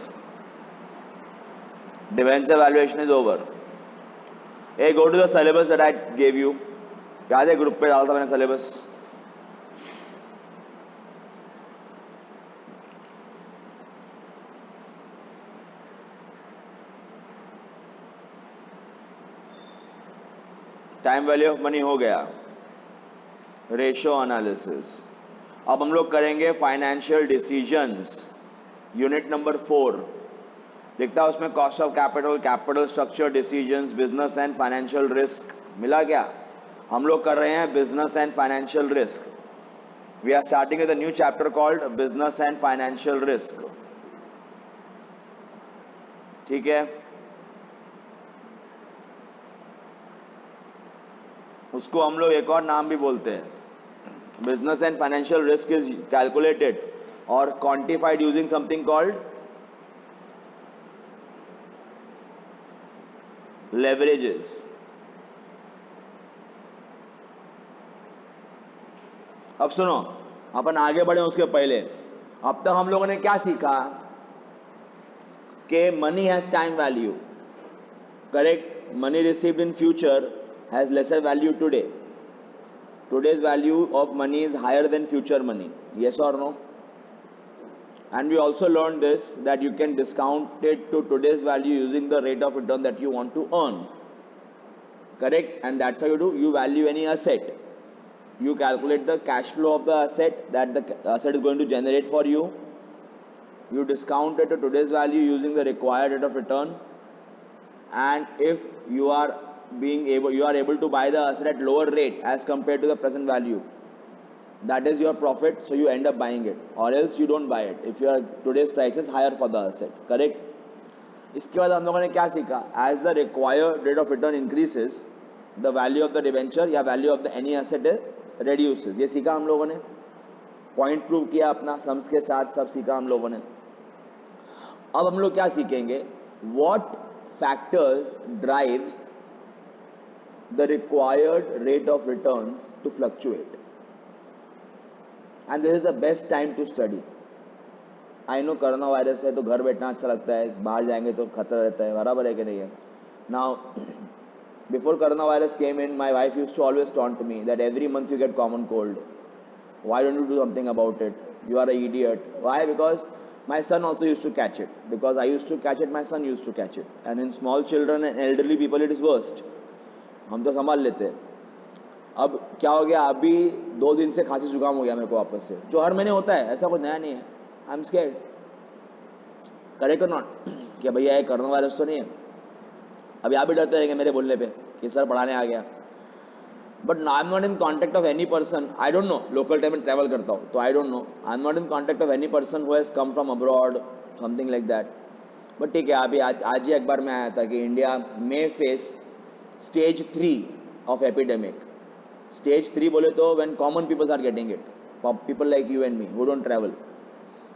debenture valuation is over hey go to the syllabus that I gave you याद है ग्रुप पे डाला था मैंने syllabus time value of money हो गया ratio analysis अब हम लोग करेंगे फाइनेंशियल डिसीजंस यूनिट नंबर 4 लिखता है उसमें cost of capital capital structure decisions business and financial risk मिला क्या हम लोग कर रहे हैं business and financial risk we are starting with a new chapter called business and financial risk ठीक है उसको हम लोग एक और नाम भी बोलते हैं business and financial risk is calculated or quantified using something called leverages अब सुनो अपन आगे बढ़े उसके पहले अब तक हम लोगों ने क्या सीखा कि money has time value correct money received in future has lesser value today today's value of money is higher than future money yes or no and we also learned this that you can discount it to today's value using the rate of return that you want to earn correct and that's how you do you value any asset you calculate the cash flow of the asset that the asset is going to generate for you you discount it to today's value using the required rate of return and if you are able to buy the asset at lower rate as compared to the present value that is your profit so you end up buying it or else you don't buy it if your today's price is higher for the asset correct इसके बाद हम लोगों ने क्या सीखा as the required rate of return increases the value of the debenture या value of the any asset reduces ये सीखा हम लोगों ने पॉइंट प्रूव किया अपना सम्स के साथ सब सीखा हम लोगों ने अब हम लोग क्या सीखेंगे what factors drives the required rate of returns to fluctuate and this is the best time to study I know corona virus है तो घर बैठना अच्छा लगता है बाहर जाएंगे तो खतरा रहता है बराबर है कि नहीं है now before corona virus came in my wife used to always taunt me that every month you get common cold why don't you do something about it you are an idiot why because my son also used to catch it because I used to catch it my son used to catch it and in small children and elderly people it is worst हम तो संभाल लेते हैं अब क्या हो गया अभी 2 दिन से खांसी जुकाम हो गया मेरे को वापस से जो हर महीने होता है ऐसा कुछ नया नहीं है आई एम स्कैर्ड करेक्ट और नॉट क्या भैया ये कोरोना वायरस तो नहीं है अभी आप भी डरते रहेंगे मेरे बोलने पे कि सर पढ़ाने आ गया but I am not in contact of any person, I don't no, local time में ट्रैवल करता हूँ तो आई don't no, I am not in contact of any person who has come from abroad, something like that. But ठीक है, अभी आज ही अखबार में आया था कि इंडिया में face stage 3 of epidemic. Stage 3 बोले तो when common peoples are getting it, people like you and me who don't travel.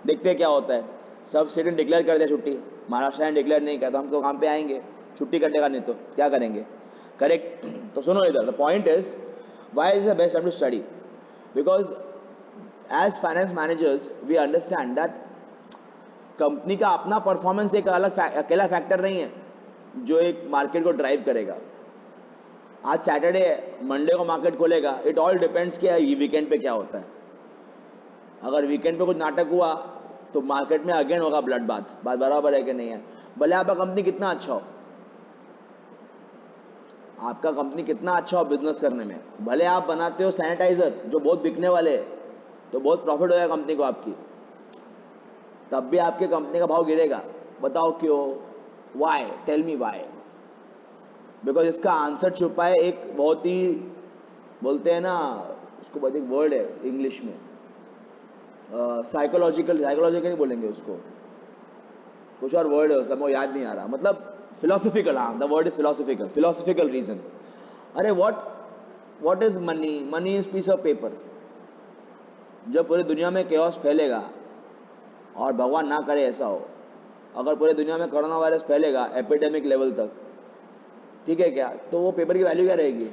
देखते हैं क्या होता है. सब स्टेट ने डिक्लेयर कर दिया छुट्टी, महाराष्ट्र ने डिक्लेयर नहीं किया तो हम तो काम पे आएंगे, छुट्टी करने का नहीं तो क्या करेंगे. करेक्ट. तो सुनो इधर, the point is why is the best time to study, because as finance managers we understand that company का अपना परफॉर्मेंस एक अलग अकेला फैक्टर नहीं है जो एक मार्केट को ड्राइव करेगा. आज सैटरडे है, मंडे को मार्केट खोलेगा, इट ऑल डिपेंड्स कि वीकेंड पे क्या होता है. अगर वीकेंड पे कुछ नाटक हुआ तो मार्केट में अगेन होगा ब्लड बात. बात बराबर है कि नहीं है. भले आपका कंपनी कितना अच्छा हो, आपका कंपनी कितना अच्छा हो बिजनेस करने में, भले आप बनाते हो सैनिटाइजर जो बहुत बिकने वाले हैं, तो बहुत प्रॉफिट होगा कंपनी को आपकी, तब भी आपके कंपनी का भाव गिरेगा. बताओ क्यों? Why? Tell me why. Because इसका आंसर छुपा है एक बहुत ही, बोलते हैं ना उसको, बहुत एक वर्ड है इंग्लिश में, साइकोलॉजिकल नहीं बोलेंगे उसको, कुछ और वर्ड है उसका, मुझे याद नहीं आ रहा. मतलब फिलोसफिकल, हाँ, the word is philosophical reason. अरे what is money? Money is piece of paper. जब पूरी दुनिया में केओस फैलेगा, और भगवान ना करे ऐसा हो, अगर पूरी दुनिया में कोरोना वायरस फैलेगा एपिडेमिक लेवल तक, ठीक है क्या, तो वो पेपर की वैल्यू क्या रहेगी,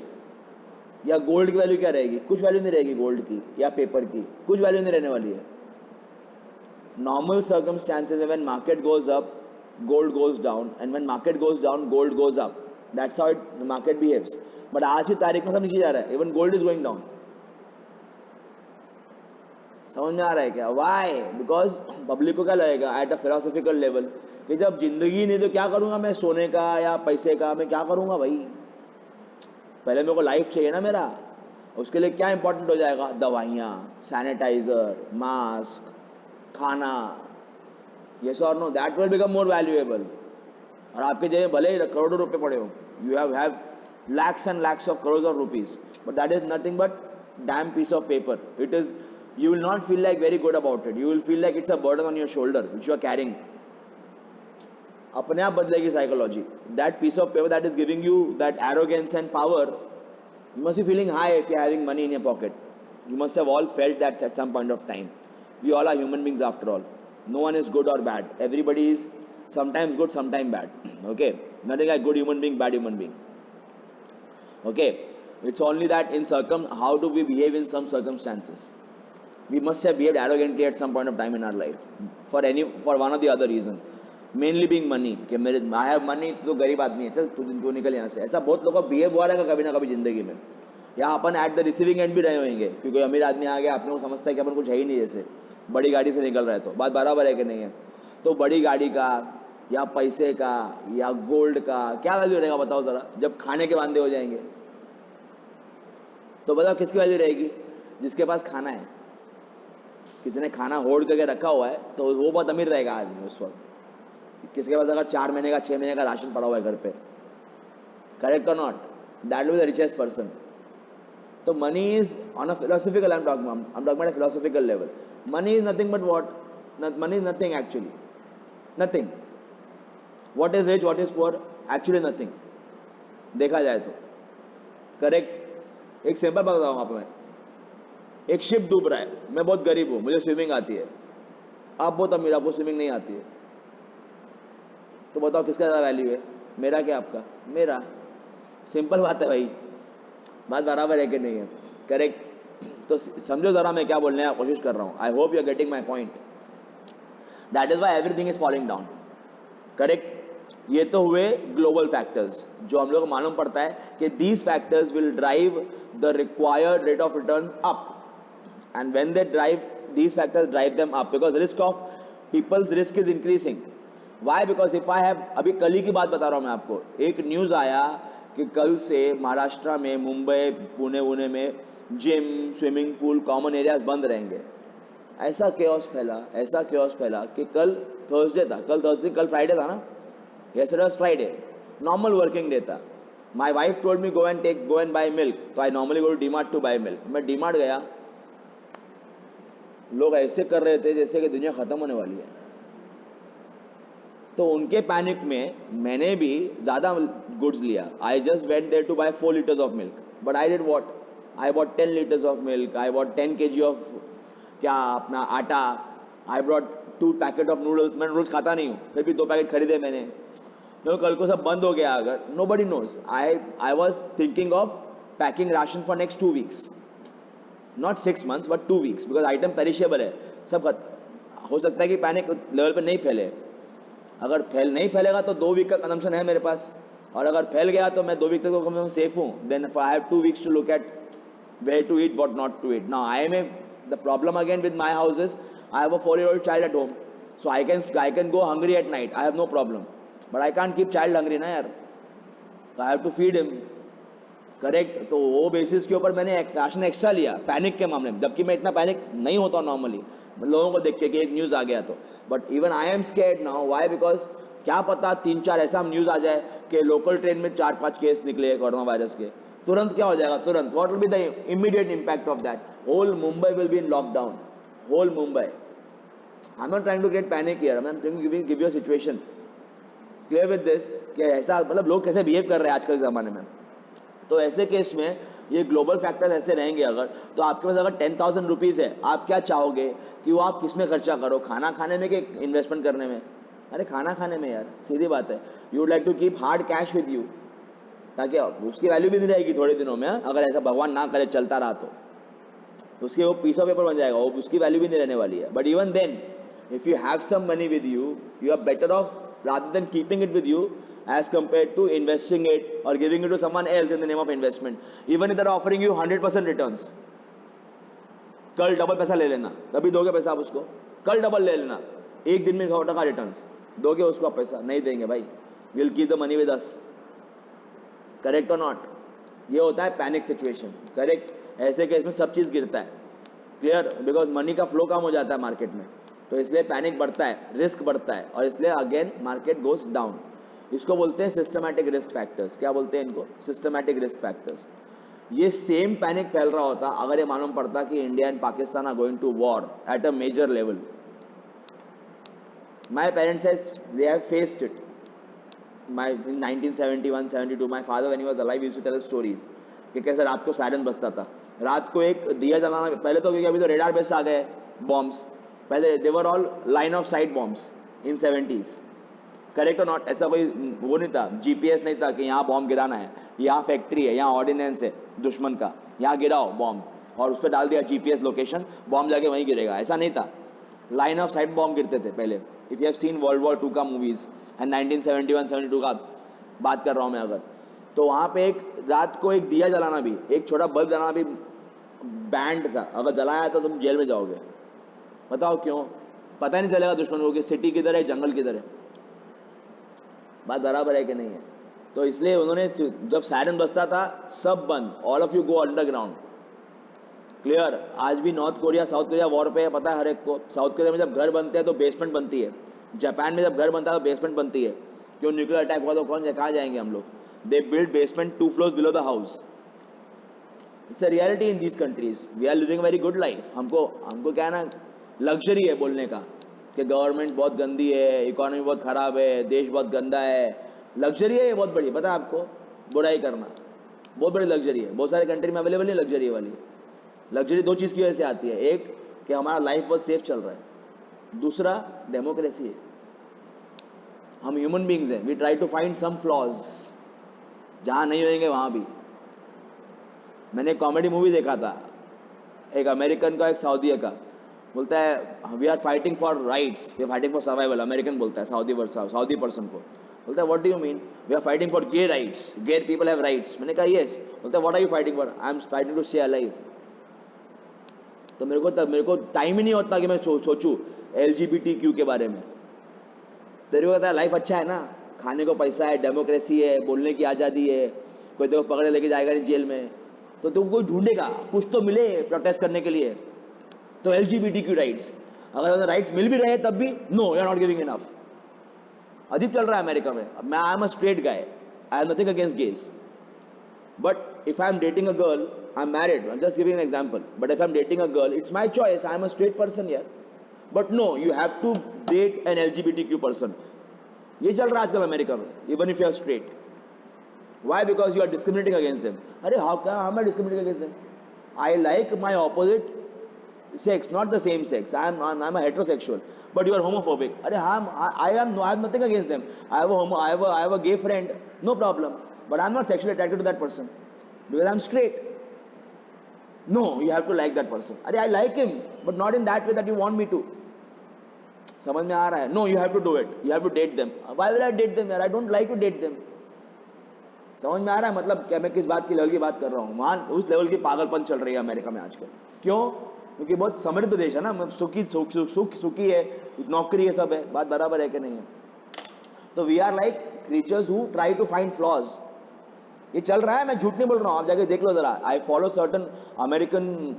या गोल्ड की वैल्यू क्या रहेगी? कुछ वैल्यू नहीं रहेगी गोल्ड की या पेपर की, कुछ वैल्यू नहीं रहने वाली है. Normal circumstances when market goes up, gold goes down, and when market goes down, gold goes up. That's how the market behaves. But आज की तारीख में सब नीचे जा रहा है, even gold is going down. समझ में आ रहा है क्या? Why? Because पब्लिक को क्या लगेगा at a philosophical level कि जब जिंदगी नहीं तो क्या करूंगा मैं, सोने का या पैसे का, मैं क्या करूंगा भाई? पहले मेरे को लाइफ चाहिए ना मेरा, उसके लिए क्या इंपॉर्टेंट हो जाएगा? दवाइयाँ, सैनिटाइजर, मास्क, खाना. Yes or no? That will become more valuable. और आपके जेब में भले ही करोड़ों रुपए पड़े हो, you have lakhs and lakhs of crores of rupees, but that is nothing but damn piece of paper. It is, you will not feel like very good about it. You will feel like it's a burden on your shoulder which you are carrying. अपने आप बदलेगी psychology. That piece of paper that is giving you that arrogance and power, you must be feeling high if you are having money in your pocket. You must have all felt that at some point of time. We all are human beings after all. No one is good or bad. Everybody is sometimes good, sometimes bad. Okay, nothing like good human being, bad human being. Okay, it's only that in how do we behave in some circumstances. We must have behaved arrogantly at some point of time in our life for one or the other reason. Mainly being money. कि मेरे I have money, तो गरीब आदमी है, चल तू निकल यहाँ से. ऐसा बहुत लोगों का बिहेव हुआ रहेगा कभी ना कभी जिंदगी में. या अपन एट द रिसीविंग एंड भी रहे होंगे, क्योंकि अमीर आदमी आ गया, अपने को समझता है कि अपन कुछ है ही नहीं, जैसे बड़ी गाड़ी से निकल रहे तो. बात बराबर है कि नहीं है? तो बड़ी गाड़ी का या पैसे का या गोल्ड का क्या वैल्यू रहेगा बताओ जरा, जब खाने के वांदे हो जाएंगे. तो बताओ किसकी वैल्यू रहेगी? जिसके पास खाना है. किसी ने खाना होल्ड करके रखा हुआ है तो वो बहुत अमीर रहेगा आदमी उस वक्त. किसके पास अगर 4 महीने का 6 महीने का राशन पड़ा हुआ है घर पे, करेक्ट और not, that will be the richest person. तो money is on a philosophical, I'm talking about a philosophical level. Money is nothing but what? Money is nothing actually. Nothing. What is rich, what is poor? Actually nothing. देखा जाए तो. Correct. एक simple बात बताऊंगा आपको मैं. एक ship डूब रहा है, मैं बहुत गरीब हूं, मुझे स्विमिंग आती है. आप बहुत अमीर, आपको स्विमिंग नहीं आती है. तो बताओ किसका ज़्यादा वैल्यू है, मेरा क्या आपका? मेरा. सिंपल बात है भाई. बात बराबर है कि नहीं है? करेक्ट. तो समझो जरा मैं क्या बोलने की कोशिश कर रहा हूं. I hope you are getting my point. That is why everything is falling down. Correct. ये तो हुए ग्लोबल फैक्टर्स जो हम लोग को मालूम पड़ता है कि these factors will drive the required rate of return up. And when they drive, these factors drive them up because risk of peoples risk is increasing. Why? Because if I have, अभी कल ही की बात बता रहा हूं मैं आपको, एक न्यूज आया कि कल से महाराष्ट्र में, मुंबई, पुणे में gym, swimming pool, common areas बंद रहेंगे. ऐसा केओस फैला कि कल थर्सडे था, कल फ्राइडे था ना, yesterday was Friday, normal working day था. My wife told me go and buy milk, तो I normally go to DMart to buy milk. मैं डीमार्ट गया, लोग ऐसे कर रहे थे जैसे कि दुनिया खत्म होने वाली है. तो उनके पैनिक में मैंने भी ज़्यादा गुड्स लिया. I just went there to buy 4 liters of milk, but I did what, I bought 10 liters of milk, I bought 10 kg of क्या अपना आटा, I brought 2 packet of noodles. मैं नूडल्स खाता नहीं हूँ, फिर भी 2 पैकेट खरीदे मैंने. क्योंकि कल को सब बंद हो गया अगर, nobody knows. I was thinking of packing ration for next 2 weeks, not 6 months but 2 weeks, because item perishable है. सब हो सकता है कि पैनिक लेवल पर नहीं फैले. अगर नहीं फैलेगा तो 2 week का कंजम्पशन है मेरे पास, और अगर फैल गया तो मैं 2 week तक तो कम से कम सेफ हूँ. Then I have 2 weeks to look at where to eat, what not to eat. Now I am the problem again with my house is I have a 4-year-old child at home, so I can go hungry at night, I have no problem, but I can't keep child hungry ना यार. I have to feed him, correct. तो वो basis के ऊपर मैंने ration extra लिया panic के मामले में, जबकि मैं इतना पैनिक नहीं होता नॉर्मली लोगों को देख के कि एक न्यूज़ आ गया तो. But even I am scared now. Why? Because क्या पता 3-4 ऐसा न्यूज़ आ जाए कि लोकल ट्रेन में 4-5 केस निकले कोरोना वायरस के. तुरंत क्या हो जाएगा? तुरंत what will be the immediate impact of that? Whole Mumbai will be in lockdown, whole Mumbai. I am not trying to get panic here, I am trying to give you a situation. Clear with this कि ऐसा मतलब लोग कैसे behave कर रहे हैं आजकल के ज़माने में. तो ऐसे केस में ये ग्लोबल फैक्टर्स ऐसे रहेंगे अगर, तो आपके पास अगर 10,000 रुपीज़ है, आप क्या चाहोगे कि वो आप किस में खर्चा करो? खाना खाने में कि इन्वेस्टमेंट करने में? अरे खाना खाने में यार, सीधी बात है. You would like to keep hard cash with you, ताकि उसकी वैल्यू भी नहीं रहेगी थोड़े दिनों में. अगर ऐसा भगवान ना करे चलता रहा तो उसके वो पीस ऑफ पेपर बन जाएगा, वो उसकी वैल्यू भी नहीं रहने वाली है. But even then if you have some money with you, you are better off rather than keeping it with you as compared to investing it or giving it to someone else in the name of investment. Even if they are offering you 100% returns, कल double पैसा ले लेना, तभी दोगे पैसा आप उसको. कल डबल ले लेना, एक दिन में 100% रिटर्न्स दोगे उसको आप पैसा? नहीं देंगे भाई. Will keep the money with us, correct और नॉट? ये होता है पैनिक सिचुएशन, करेक्ट. ऐसे केस में सब चीज़ गिरता है, क्लियर, बिकॉज मनी का फ्लो कम हो जाता है मार्केट में. तो इसलिए पैनिक बढ़ता है, रिस्क बढ़ता है, और इसलिए अगेन मार्केट गोज डाउन. इसको बोलते हैं सिस्टमैटिक रिस्क फैक्टर्स. क्या बोलते हैं इनको? Systematic risk factors. ये सेम पैनिक फैल रहा होता अगर ये मालूम पड़ता कि India and Pakistan are going to war at a major level. My parents they have faced it. in 1971-72 my father when he was alive used to tell us stories कि कैसे रात को सायरन बजता था. रात को एक दिया जलाना, पहले तो क्योंकि अभी तो रेडार बेस आ गए बॉम्ब्स, पहले they were all line of sight bombs in 70s, correct और नॉट? ऐसा कोई वो नहीं था, जीपीएस नहीं था कि यहाँ बॉम्ब गिराना है, यहाँ फैक्ट्री है, यहाँ ऑर्डिनेंस है दुश्मन का, यहाँ गिराओ बॉम्ब और उस पर डाल दिया जीपीएस लोकेशन, बॉम्ब जाके वहीं गिरेगा. ऐसा नहीं था. लाइन ऑफ साइट बॉम्ब गिरते थे पहले. If you have seen world war 2 का मूवीज एंड 1971-72 का बात कर रहा हूँ मैं अगर, तो वहाँ पे एक रात को एक दिया जलाना भी, एक छोटा बल्ब जलाना भी बैंड था. अगर जलाया तो तुम जेल में जाओगे. बताओ क्यों? पता ही नहीं चलेगा दुश्मन को कि सिटी किधर है, जंगल किधर है. बात बराबर है कि नहीं है? तो इसलिए उन्होंने जब सायरन बजता था सब बंद, all of you go underground. Clear? आज भी north Korea south Korea war पे है, पता है हर एक को. साउथ कोरिया में जब घर बनते हैं तो बेसमेंट बनती है. जापान में जब घर बनता है तो बेसमेंट बनती है. क्यों? न्यूक्लियर अटैक हुआ तो कहाँ जाएंगे हम लोग? They build basement 2 floors below the house. It's a reality in these countries. We are living very good life. हमको क्या है ना, लग्जरी है बोलने का कि गवर्नमेंट बहुत गंदी है, इकोनॉमी बहुत खराब है, देश बहुत गंदा है. लग्जरी है ये बहुत बड़ी, पता है आपको? बुराई करना बहुत बड़ी लग्जरी है. बहुत सारे कंट्री में अवेलेबल नहीं लग्जरी वाली. लग्जरी 2 चीज़ की वजह से आती है. एक कि हमारा लाइफ बहुत सेफ चल रहा है, दूसरा डेमोक्रेसी है. हम ह्यूमन बींग्स हैं, we try to find some flaws, जहाँ नहीं होंगे वहाँ भी. मैंने एक कॉमेडी मूवी देखा था, एक अमेरिकन का एक सऊदी का, बोलता है we are fighting for rights, we are fighting for survival. American बोलता है सऊदी पर्सन को, बोलता है what do you mean? We are fighting for gay rights, gay people have rights. मैंने कहा यस. बोलता है what are you fighting for? I am fighting to stay alive. तो मेरे को टाइम ही नहीं होता कि मैं सोचूं LGBTQ के बारे में. तेरे को कहता है लाइफ अच्छा है ना, खाने को पैसा है, डेमोक्रेसी है, बोलने की आज़ादी है, कोई तेरे को पकड़े लेके जाएगा नहीं जेल में, तो तुम कोई ढूंढेगा, कुछ तो मिले प्रोटेस्ट करने के लिए. तो LGBTQ राइट्स, अगर राइट्स मिल भी रहे तब भी no, you are not giving enough. अजीब चल रहा है अमेरिका में. मैं I am a straight guy, I have nothing against gays, But if I'm dating a girl, I'm married, I'm just giving an example, but if I'm dating a girl, it's my choice, I'm a straight person here. But no, you have to date an LGBTQ person. ये चल रहा है आजकल America में, even if you are straight. Why? Because you are discriminating against them. अरे how am I discriminating against them? I like my opposite sex, not the same sex. I'm a heterosexual, but you are homophobic. अरे I have nothing against them. I have a gay friend, no problem. But I'm not sexually attracted to that person because I'm straight. No, you have to like that person. अरे I like him, but not in that way that you want me to. समझ में आ रहा है? No, you have to do it. You have to date them. Why will I date them? यार, I don't like to date them. समझ में आ रहा है मतलब क्या मैं किस बात की लेवल की बात कर रहा हूँ? मान उस लेवल की पागलपन चल रही है अमेरिका में आजकल. क्यों? क्योंकि बहुत समृद्ध देश है ना, सुखी है, नौकरी है, सब है. बात बराबर है कि नहीं है? तो we are like creatures who try to find flaws. ये चल रहा है, मैं झूठ नहीं बोल रहा हूँ, आप जाके देख लो जरा. I follow certain American,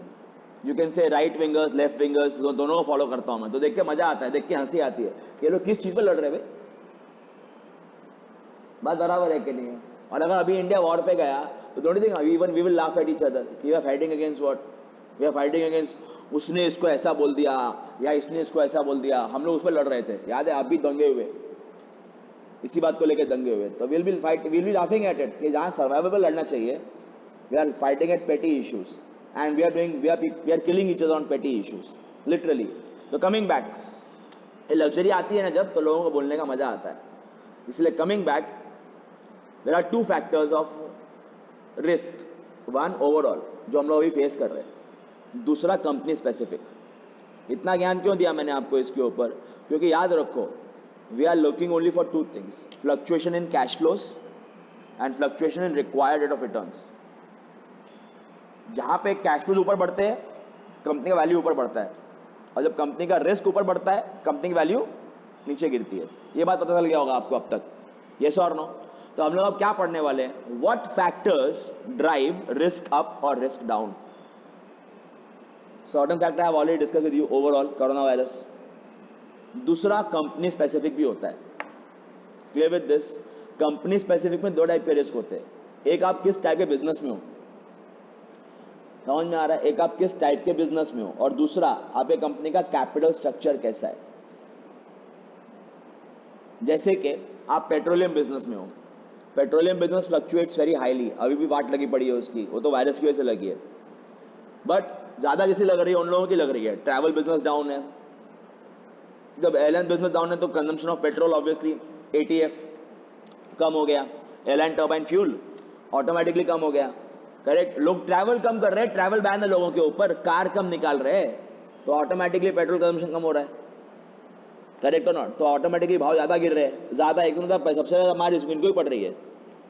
you can say right wingers, left wingers, दोनों को फॉलो करता हूँ मैं. तो देख के मजा आता है, देख के हंसी आती है कि ये लोग किस चीज पर लड़ रहे हैं. बात बराबर है कि नहीं है? और अगर अभी इंडिया वॉर पे गया तो don't think even we will laugh at each other कि we are fighting against what, we are fighting against उसने इसको ऐसा बोल दिया या इसने इसको ऐसा बोल दिया. हम लोग उस पर लड़ रहे थे, याद है? आप भी दंगे हुए, इसी बात को लेकर दंगे हुए. तो will be laughing at it कि जहाँ सर्वाइवल पर लड़ना चाहिए, we are fighting at petty issues and we are killing each other on petty issues literally. तो कमिंग बैक, ये लग्जरी आती है ना जब, तो लोगों को बोलने का मजा आता है. इसलिए coming back, there are two factors of risk. One overall जो हम लोग अभी फेस कर रहे हैं, दूसरा कंपनी स्पेसिफिक. इतना ज्ञान क्यों दिया मैंने आपको इसके ऊपर? क्योंकि याद रखो, we are looking only for two things, fluctuation in cash flows and fluctuation in required rate of returns. जहां पे कैश फ्लोज ऊपर बढ़ते हैं, कंपनी का वैल्यू ऊपर बढ़ता है, और जब कंपनी का रिस्क ऊपर बढ़ता है, कंपनी की वैल्यू नीचे गिरती है. ये बात पता चल गया होगा आपको अब तक, यस और नो? तो हम लोग अब क्या पढ़ने वाले हैं? What factors drive risk up or risk down. Certain factor I have already discussed with you, overall corona virus. दूसरा कंपनी स्पेसिफिक भी होता है. Clear with this? Company specific में दो टाइप के रिस्क होते हैं. एक आप किस टाइप के बिजनेस में हो, समझ में आ रहा है? एक आप किस टाइप के बिजनेस में हो, और दूसरा आपके कंपनी का कैपिटल स्ट्रक्चर कैसा है. जैसे कि आप पेट्रोलियम बिजनेस में हो, petroleum business fluctuates very highly. अभी भी वाट लगी पड़ी है उसकी, वो तो वायरस की वजह से लगी है. बट ज्यादा किसी लग रही है, उन लोगों की लग रही है. ट्रैवल बिजनेस डाउन है, जब एयरलाइन बिजनेस डाउन है तो consumption of petrol obviously, ATF कम हो गया, एयरलाइन टर्बाइन फ्यूल ऑटोमेटिकली कम हो गया. करेक्ट? लोग ट्रैवल कम कर रहे हैं, ट्रैवल बैन है लोगों के ऊपर, कार कम निकाल रहे हैं, तो ऑटोमेटिकली पेट्रोल कंजम्पशन कम हो रहा है. करेक्ट और नॉट? तो ऑटोमेटिकली भाव ज्यादा गिर रहे हैं. ज्यादा एकदम सबसे ज्यादा मार इनको ही पड़ रही है,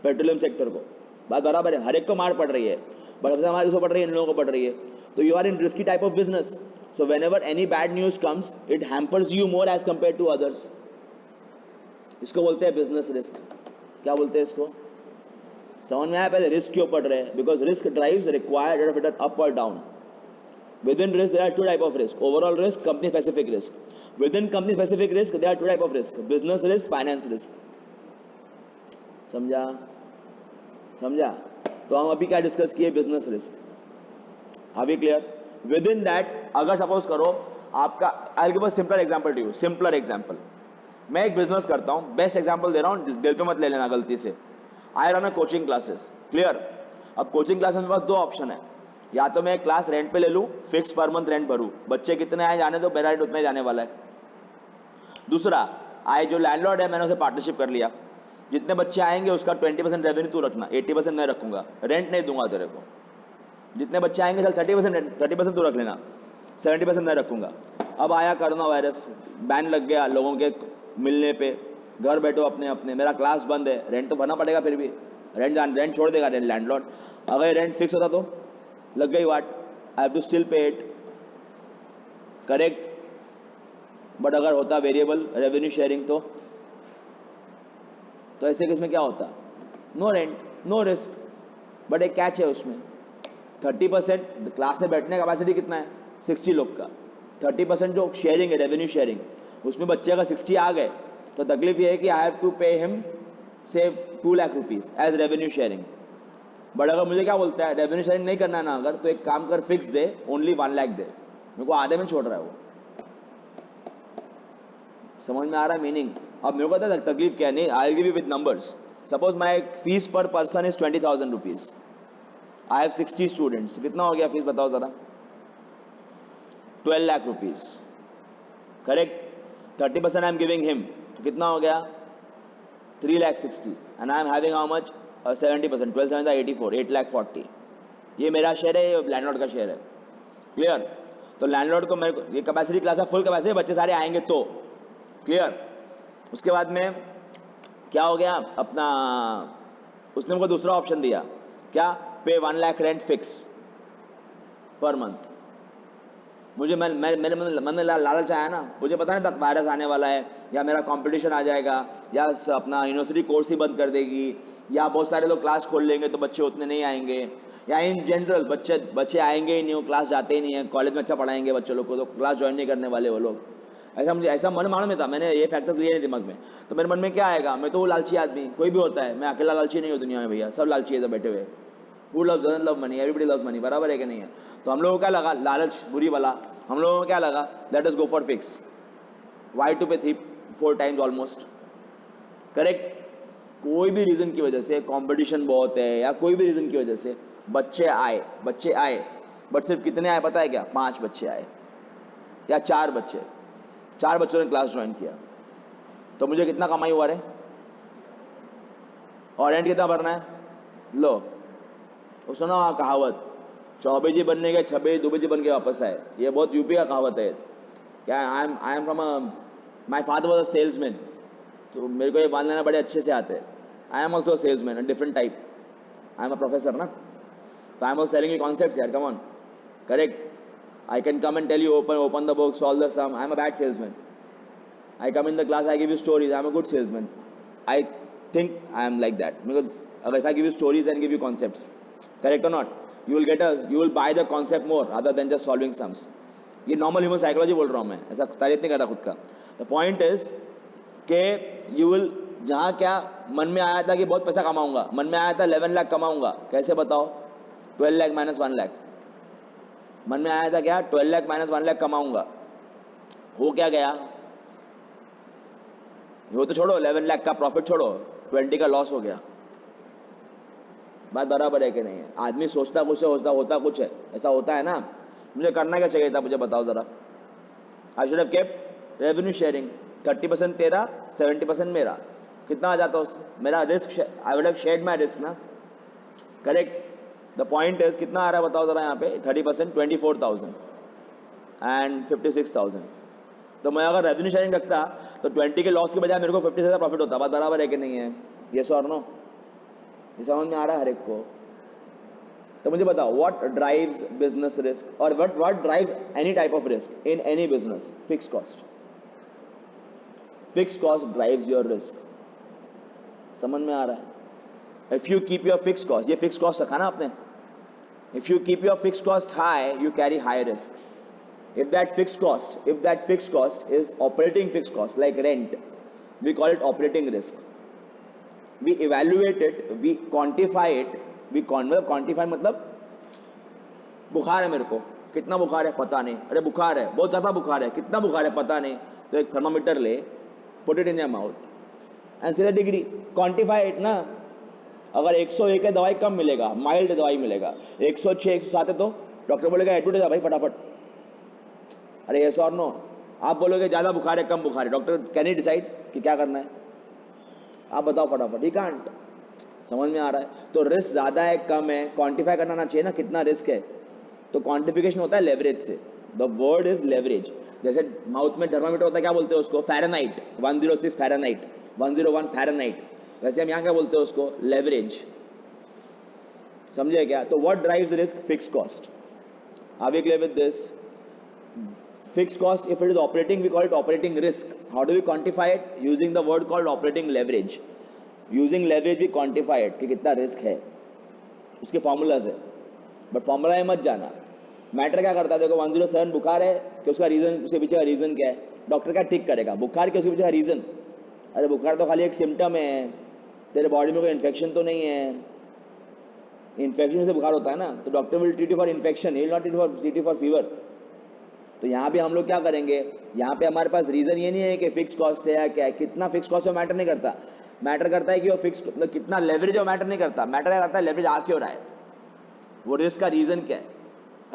पेट्रोलियम सेक्टर को. बात बराबर है? हर एक को मार पड़ रही है, बट सबसे हमारे उसको पड़ रही है, इन लोगों को पड़ रही है. तो you are in risky type of business. So whenever any bad news comes, it hampers you more as compare to others. इसको बोलते हैं बिजनेस रिस्क. क्या बोलते हैं इसको? समझ में आया? पहले रिस्क क्यों पड़ रहे हैं? Because risk drives required rate of return up और down. Within risk there are two type of risk: overall risk, company specific risk. Within company specific risk there are two type of risk: business risk, finance risk. समझा? तो हम अभी क्या discuss किए? Business risk. Are we clear? Within that, अगर suppose करो आपका, I'll give a simple example to you. Simpler example. मैं एक बिजनेस करता हूँ, बेस्ट एग्जाम्पल दे रहा हूँ, दिल पे मत ले लेना गलती से. I run a coaching classes. Clear? अब कोचिंग क्लासेस में पास दो ऑप्शन है. या तो मैं क्लास रेंट पे ले लूं, फिक्स पर मंथ रेंट भरूं, बच्चे कितने आए जाने दो, मेरा रेंट उतना ही जाने वाला है. दूसरा, आए जो लैंडलॉर्ड है मैंने उसे पार्टनरशिप कर लिया, जितने बच्चे आएंगे उसका 20% रेवेन्यू तू रखना, 80% मैं रखूंगा, रेंट नहीं दूंगा तेरे को. जितने बच्चे आएंगे चल 30% तू रख लेना, 70% मैं रखूंगा. अब आया कोरोना वायरस, बैन लग गया लोगों के मिलने पे, घर बैठो अपने अपने, मेरा क्लास बंद है, रेंट तो भरना पड़ेगा, फिर भी रेंट छोड़ देगा लैंडलॉर्ड. अगर रेंट फिक्स होता तो लग गई वाट, आई हैव टू स्टिल पे इट. करेक्ट? बट अगर होता वेरिएबल रेवेन्यू शेयरिंग तो ऐसे केस में क्या होता? No rent, no risk. But एक कैच है उसमें, 30% क्लास में बैठने का कैपेसिटी कितना है? 60 लोग का. 30% जो शेयरिंग है, रेवेन्यू शेयरिंग, उसमें बच्चे अगर 60 आ गए तो तकलीफ ये है कि I have to pay him से 2 lakh rupees as revenue sharing. But अगर मुझे क्या बोलता है रेवेन्यू शेयरिंग नहीं करना है ना अगर, तो एक काम कर फिक्स दे, ओनली 1 लाख दे, मेरे को आधे में छोड़ रहा है वो। समझ में आ रहा है मीनिंग? अब मेरे को पता है तकलीफ क्या है, नहीं I give you with numbers. Suppose my fees per person is 20,000 rupees, I have 60 students, कितना हो गया फीस बताओ जरा? 12 lakh rupees, correct. 30% I am giving him, तो कितना हो गया? 3,60,000 and I am having how much? 70%, 12 7 84, 8,40,000। ये मेरा शेयर है, ये लैंडलॉर्ड का शेयर है। क्लियर? तो लैंडलॉर्ड को मेरे को, ये कैपेसिटी क्लास है, फुल कैपेसिटी, बच्चे सारे आएंगे तो क्लियर। उसके बाद में क्या हो गया अपना, उसने मुझे दूसरा ऑप्शन दिया, क्या? पे 1 lakh rent fix per month. मुझे मेरे मन में लालच आया ना, मुझे पता नहीं था वायरस आने वाला है, या मेरा कंपटीशन आ जाएगा, या अपना यूनिवर्सिटी कोर्स ही बंद कर देगी, या बहुत सारे लोग क्लास खोल लेंगे तो बच्चे उतने नहीं आएंगे, या इन जनरल बच्चे आएंगे ही नहीं, वो क्लास जाते ही नहीं है, कॉलेज में अच्छा पढ़ाएंगे बच्चों लोग को तो क्लास ज्वाइन नहीं करने वाले वो लोग। ऐसा मन मालूम में था, मैंने ये फैक्टर्स लिए नहीं दिमाग में। तो मेरे मन में क्या आएगा, मैं तो वो लालची आदमी, कोई भी होता है, मैं अकेला लालची नहीं हूँ दुनिया में भैया, सब लालची है बैठे हुए। Who loves doesn't love money? Everybody loves money, बराबर है कि नहीं है? तो हम लोगों को क्या लगा, लालच बुरी वाला, हम लोगों को क्या लगा, let us go for fix. Why to pay 3-4 times almost, correct. कोई भी रीजन की वजह से, कंपटीशन बहुत है या कोई भी रीजन की वजह से बच्चे आए, बट सिर्फ कितने आए पता है क्या? 5 बच्चे आए या 4 बच्चे, 4 बच्चों ने क्लास ज्वाइन किया, तो मुझे कितना कमाई हुआ रे? और रेंट कितना भरना है? लो, वो सुना कहावत, चौबेजी बनने के 26 दुबेजी बन के वापस आए, ये बहुत यूपी का कहावत है क्या। I am from my father was a salesman, तो मेरे को ये बांध लेना बड़े अच्छे से आते हैं। I am also salesman, different type, I am a professor ना, तो I am also selling concepts यार, come on, correct. I can come and tell you, open the book, solve the sum, I am a bad salesman. I come in the class, I give you stories, I am a good salesman. I think I am like that, because अगर if I give you stories and give you concepts, correct or not, you will buy the concept more rather than just solving sums. ये normal human psychology बोल रहा हूँ मैं, ऐसा तारीफ नहीं कर रहा खुद का। द पॉइंट इज के यू विल, जहाँ क्या मन में आया था कि बहुत पैसा कमाऊंगा, मन में आया था 11 लाख कमाऊंगा, कैसे बताओ? 12 लाख माइनस 1 लाख, मन में आया था क्या? 12 लाख माइनस 1 लाख कमाऊंगा, वो क्या गया? वो तो छोड़ो, 11 लाख का प्रॉफिट छोड़ो, 20 का लॉस हो गया। बात बराबर है कि नहीं है? आदमी सोचता कुछ है, होता कुछ है, ऐसा होता है ना। मुझे करना क्या चाहिए था, मुझे बताओ जरा? I should have kept revenue sharing, 30% तेरा, 70% मेरा, कितना आ जाता उस मेरा risk, I would have shared my risk ना, करेक्ट। द पॉइंट इज कितना आ रहा है बताओ जरा यहाँ पे? 30% 24,000 एंड 56,000। तो मैं अगर रेवेन्यू शेयरिंग रखता तो 20 के लॉस के बजाय मेरे को 50 से प्रॉफिट होता। बात बराबर है कि नहीं है? यस और नो? ये समझ में आ रहा है हर एक को? तो मुझे बताओ, व्हाट ड्राइव्स बिजनेस रिस्क, और what drives any type of risk in any business? Fix cost. Fix cost drives your risk. समझ में आ रहा है? If you keep your fix cost, ये फिक्स कॉस्ट रखा ना आपने, if you keep your fix cost high, you carry high risk. if that fixed cost is operating fixed cost like rent, we call it operating risk. We evaluate it, we quantify it, quantify मतलब बुखार है मेरे को, कितना बुखार है पता नहीं, अरे बुखार है, बहुत ज़्यादा बुखार है, कितना बुखार है पता नहीं, तो एक थर्मामीटर ले, put it in your mouth and see the degree, quantify it ना। अगर 101 है दवाई कम मिलेगा, माइल्ड दवाई मिलेगा, 106 107 है तो डॉक्टर बोलेगा एडमिट हो जा भाई फटाफट। अरे यस और नो? आप बोलोगे ज़्यादा बुखार है कम बुखार है, डॉक्टर कैन ही डिसाइड कि क्या करना है? आप बताओ फटाफट, ही कांट। समझ में आ रहा है? तो रिस्क ज़्यादा है कम है, क्वांटिफाई करना ना चाहिए ना कितना रिस्क है, तो क्वांटिफिकेशन होता है लेवरेज से। The word is leverage. जैसे माउथ में थर्मामीटर होता है, क्या बोलते हैं उसको? Fahrenheit, 106 Fahrenheit, 101 Fahrenheit. वैसे हम यहाँ क्या बोलते हैं उसको? लेवरेज। समझे क्या? तो what drives risk? Fix cost. Are we clear with this? Fixed cost, if it is operating, we call it operating risk. How do we quantify it? Using the word called operating leverage. Using leverage we quantify it कि कितना risk है, उसके formulas है, but formula में मत जाना। Matter क्या करता है? देखो 107 बुखार है कि उसका रीजन, उसके पीछे का रीजन क्या है? डॉक्टर क्या ठीक करेगा? बुखार के उसके पीछे का रीजन। अरे बुखार तो खाली एक सिम्टम है, तेरे बॉडी में कोई इन्फेक्शन तो नहीं है, इन्फेक्शन से बुखार होता है ना, तो doctor will treat you for infection, he will not treat you for fever. तो यहाँ पे हम लोग क्या करेंगे, यहाँ पे हमारे पास रीजन ये नहीं है कि फिक्स कॉस्ट है या क्या है, कितना फिक्स कॉस्ट है मैटर नहीं करता, मैटर करता है कि वो फिक्स मतलब कितना लेवरेज है, मैटर नहीं करता, मैटर करता है लेवरेज आ क्यों रहा है, वो रिस्क का रीजन क्या है,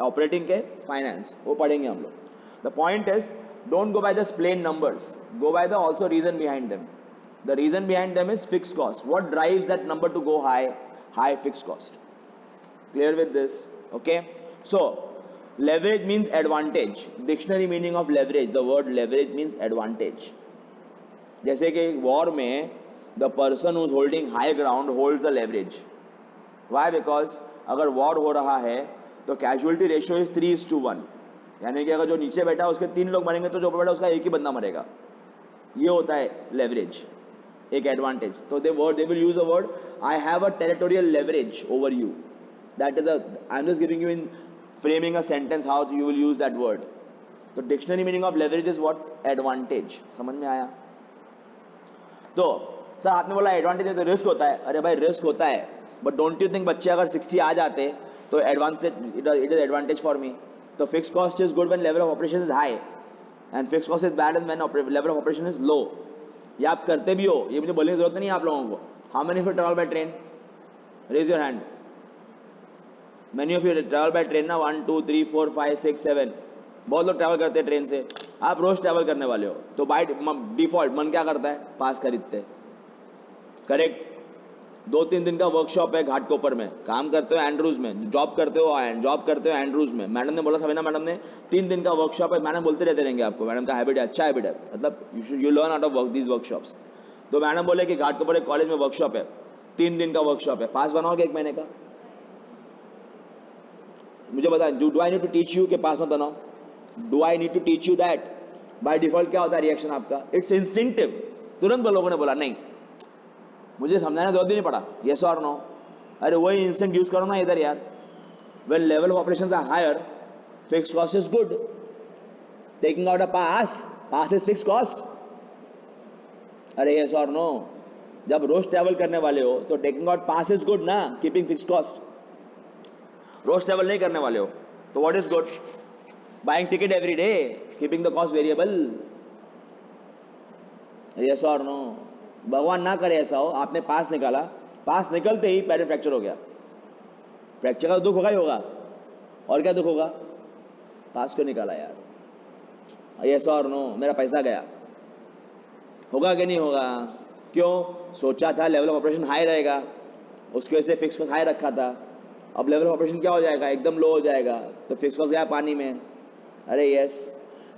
ऑपरेटिंग के फाइनेंस, वो पढ़ेंगे हम लोग। The point is don't go by just plain numbers, go by the also reason behind them. The reason behind them is fix cost, what drives that number to go high fix cost. Clear with this? Okay. So leverage means advantage. Dictionary meaning of leverage, the word leverage means advantage. जैसे कि war में the person who's holding high ground holds the leverage. Why? Because अगर war हो रहा है तो casualty ratio is 3:1, यानी कि अगर जो नीचे बैठा है उसके 3 लोग मरेंगे तो जो ऊपर बैठा उसका एक ही बंदा मरेगा। ये होता है लेवरेज, एक एडवांटेज। तो they will use a word, I have a territorial leverage over you. That is I'm just giving you in framing a sentence how you will use that word. तो dictionary meaning of leverage is what, advantage. समझ में आया? तो sir आपने बोला advantage है तो risk होता है, अरे भाई रिस्क होता है, बट डोंट यू थिंक बच्चे अगर 60 आ जाते तो advance it is advantage for me. तो fix cost is good when level of operation is high and fix cost is bad when level of operation is low. ये आप करते भी हो, ये मुझे बोलने की जरूरत नहीं है आप लोगों को। How many of you travel by train? Raise your hand. Many of you travel by train ना, 1 2 3 4 5 6 7, बहुत लोग ट्रैवल करते हैं ट्रेन से। आप रोज ट्रैवल करने वाले हो तो बाय डिफॉल्ट मन क्या करता है, पास खरीदते, करेक्ट। 2-3 दिन का वर्कशॉप है घाटकोपर में, काम करते हो एंड्रूज में, जॉब करते हो एंड्रूज में। मैडम ने बोला, सविना मैडम ने 3 दिन का वर्कशॉप है, मैडम बोलते रहते रहेंगे आपको, मैडम का हैबिट है, अच्छा हैबिट है, मतलब you learn out of these workshops. तो मैडम बोले कि घाटकोपर एक कॉलेज में वर्कशॉप है, 3 दिन का वर्कशॉप है, पास बनाओगे 1 महीने का? मुझे बता, do I need to teach you कि पास मत बनाओ? Do I need to teach you that? By default क्या होता है रिएक्शन आपका? It's instinctive. तुरंत लोगों ने बोला नहीं, मुझे समझाने जरूरत भी नहीं पड़ा, यस और नो। अरे वही इंस्टेंट यूज करो ना इधर यार। When level of operations are higher, fixed cost is good. Taking out a pass is fixed cost. अरे यस और नो? जब रोज ट्रैवल करने वाले हो तो taking out pass is good ना, कीपिंग फिक्स्ड कॉस्ट। रोज ट्रैवल नहीं करने वाले हो तो what is good? Buying ticket every day, keeping the cost variable. Yes और नो? भगवान ना करे ऐसा हो, आपने पास निकाला, पास निकलते ही पैर फ्रैक्चर हो गया, फ्रैक्चर का दुख होगा ही होगा, और क्या दुख होगा? पास क्यों निकाला यार? यस और नो? मेरा पैसा गया, होगा कि नहीं होगा? क्यों? सोचा था लेवल ऑफ ऑपरेशन हाई रहेगा, उसकी वजह से फिक्स कॉस्ट हाई रखा था, अब लेवल ऑफ ऑपरेशन क्या हो जाएगा, एकदम लो हो जाएगा, तो फिक्स कॉस्ट गया पानी में। अरे यस,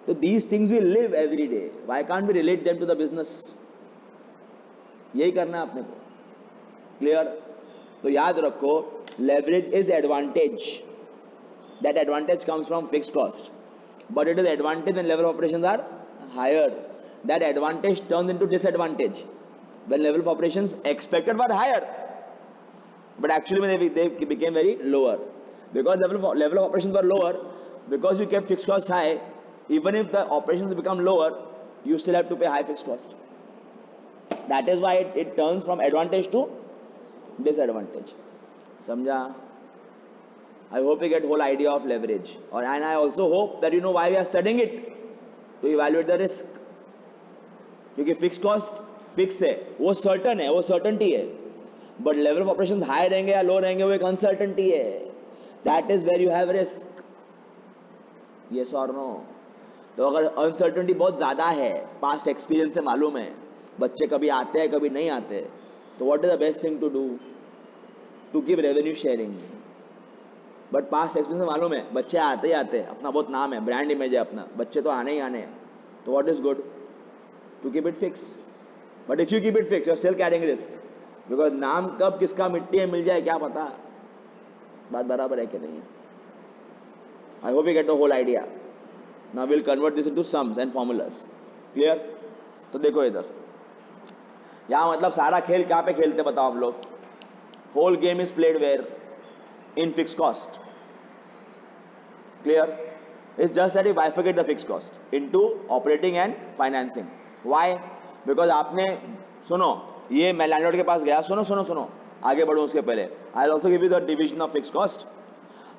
तो these things we live every day, why can't we relate them to the business? यही करना है अपने को, क्लियर? तो याद रखो, leverage is advantage, that advantage comes from fixed cost, but it is advantage when level of operations are higher. That advantage turns into disadvantage when level of operations expected were higher, but actually they became very lower because level of operations were lower, because you kept fixed costs high. Even if the operations become lower, you still have to pay high fixed cost. That is why it turns from advantage to disadvantage. समझा? I hope you get whole idea of leverage, and I also hope that you know why we are studying it, to evaluate the risk. क्योंकि fix cost fix है, वो certain है, वो certainty है, but level of operation high रहेंगे या low रहेंगे वो एक अनसर्टनटी है। That is where you have risk. Yes और नो? तो अगर अनसर्टनटी बहुत ज्यादा है, पास्ट एक्सपीरियंस से मालूम है, बच्चे कभी आते हैं कभी नहीं आते, तो what is the best thing to do? To give revenue sharing. But past experience से मालूम है बच्चे आते ही आते हैं, अपना बहुत नाम है, ब्रांड इमेज है अपना, बच्चे तो आने ही आने हैं, तो what is good? To keep it fix. But if you keep it fix, you are still carrying risk, because नाम कब किसका मिट्टी में मिल जाए क्या पता। बात बराबर है कि नहीं है? I hope you get the whole idea. Now will convert this into sums and formulas. Clear? तो देखो इधर, यहां मतलब सारा खेल क्या पे खेलते बताओ हम लोग? Whole game is played where? In fix cost. Clear? It's just that you bifurcate the fix cost into operating and financing. Why? Because आपने, सुनो, ये मैं लैंडलॉर्ड के पास गया, सुनो सुनो सुनो, आगे बढ़ूँ उसके पहले, I will also give you the division of fix cost.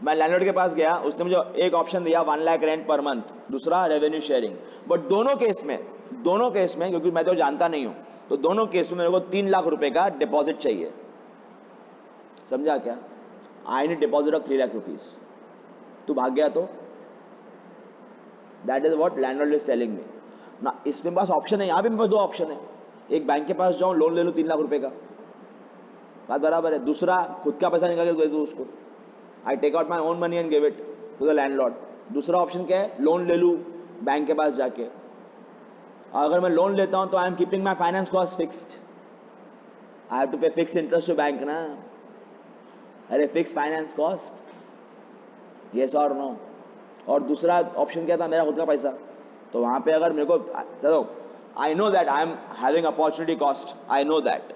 मैं लैंडलॉर्ड के पास गया, उसने मुझे एक ऑप्शन दिया 1 लाख रेंट पर मंथ, दूसरा रेवेन्यू शेयरिंग. बट दोनों केस में क्योंकि मैं तो जानता नहीं हूं, तो दोनों केस में मेरे को 3 लाख रुपए का डिपॉजिट चाहिए. समझा क्या? I need deposit of 3 lakh rupees. तू भाग गया तो that is what landlord is telling me ना. इसमें पास ऑप्शन है, यहाँ भी मेरे पास दो ऑप्शन है. एक बैंक के पास जाऊं, लोन ले लूं 3 लाख रुपए का, बात बराबर है. दूसरा खुद का पैसा निकाल के दे दूं उसको. I take out my own money and give it to the landlord. दूसरा ऑप्शन क्या है? लोन ले लूं बैंक के पास जाके. अगर मैं लोन लेता हूं तो I am keeping my finance cost fixed. I have to pay fix interest to bank ना. अरे फिक्स फाइनेंस कॉस्ट, यस और नो. और दूसरा ऑप्शन क्या था? मेरा खुद का पैसा. तो वहां पे अगर मेरे को, चलो I know that I am having opportunity cost, I know that,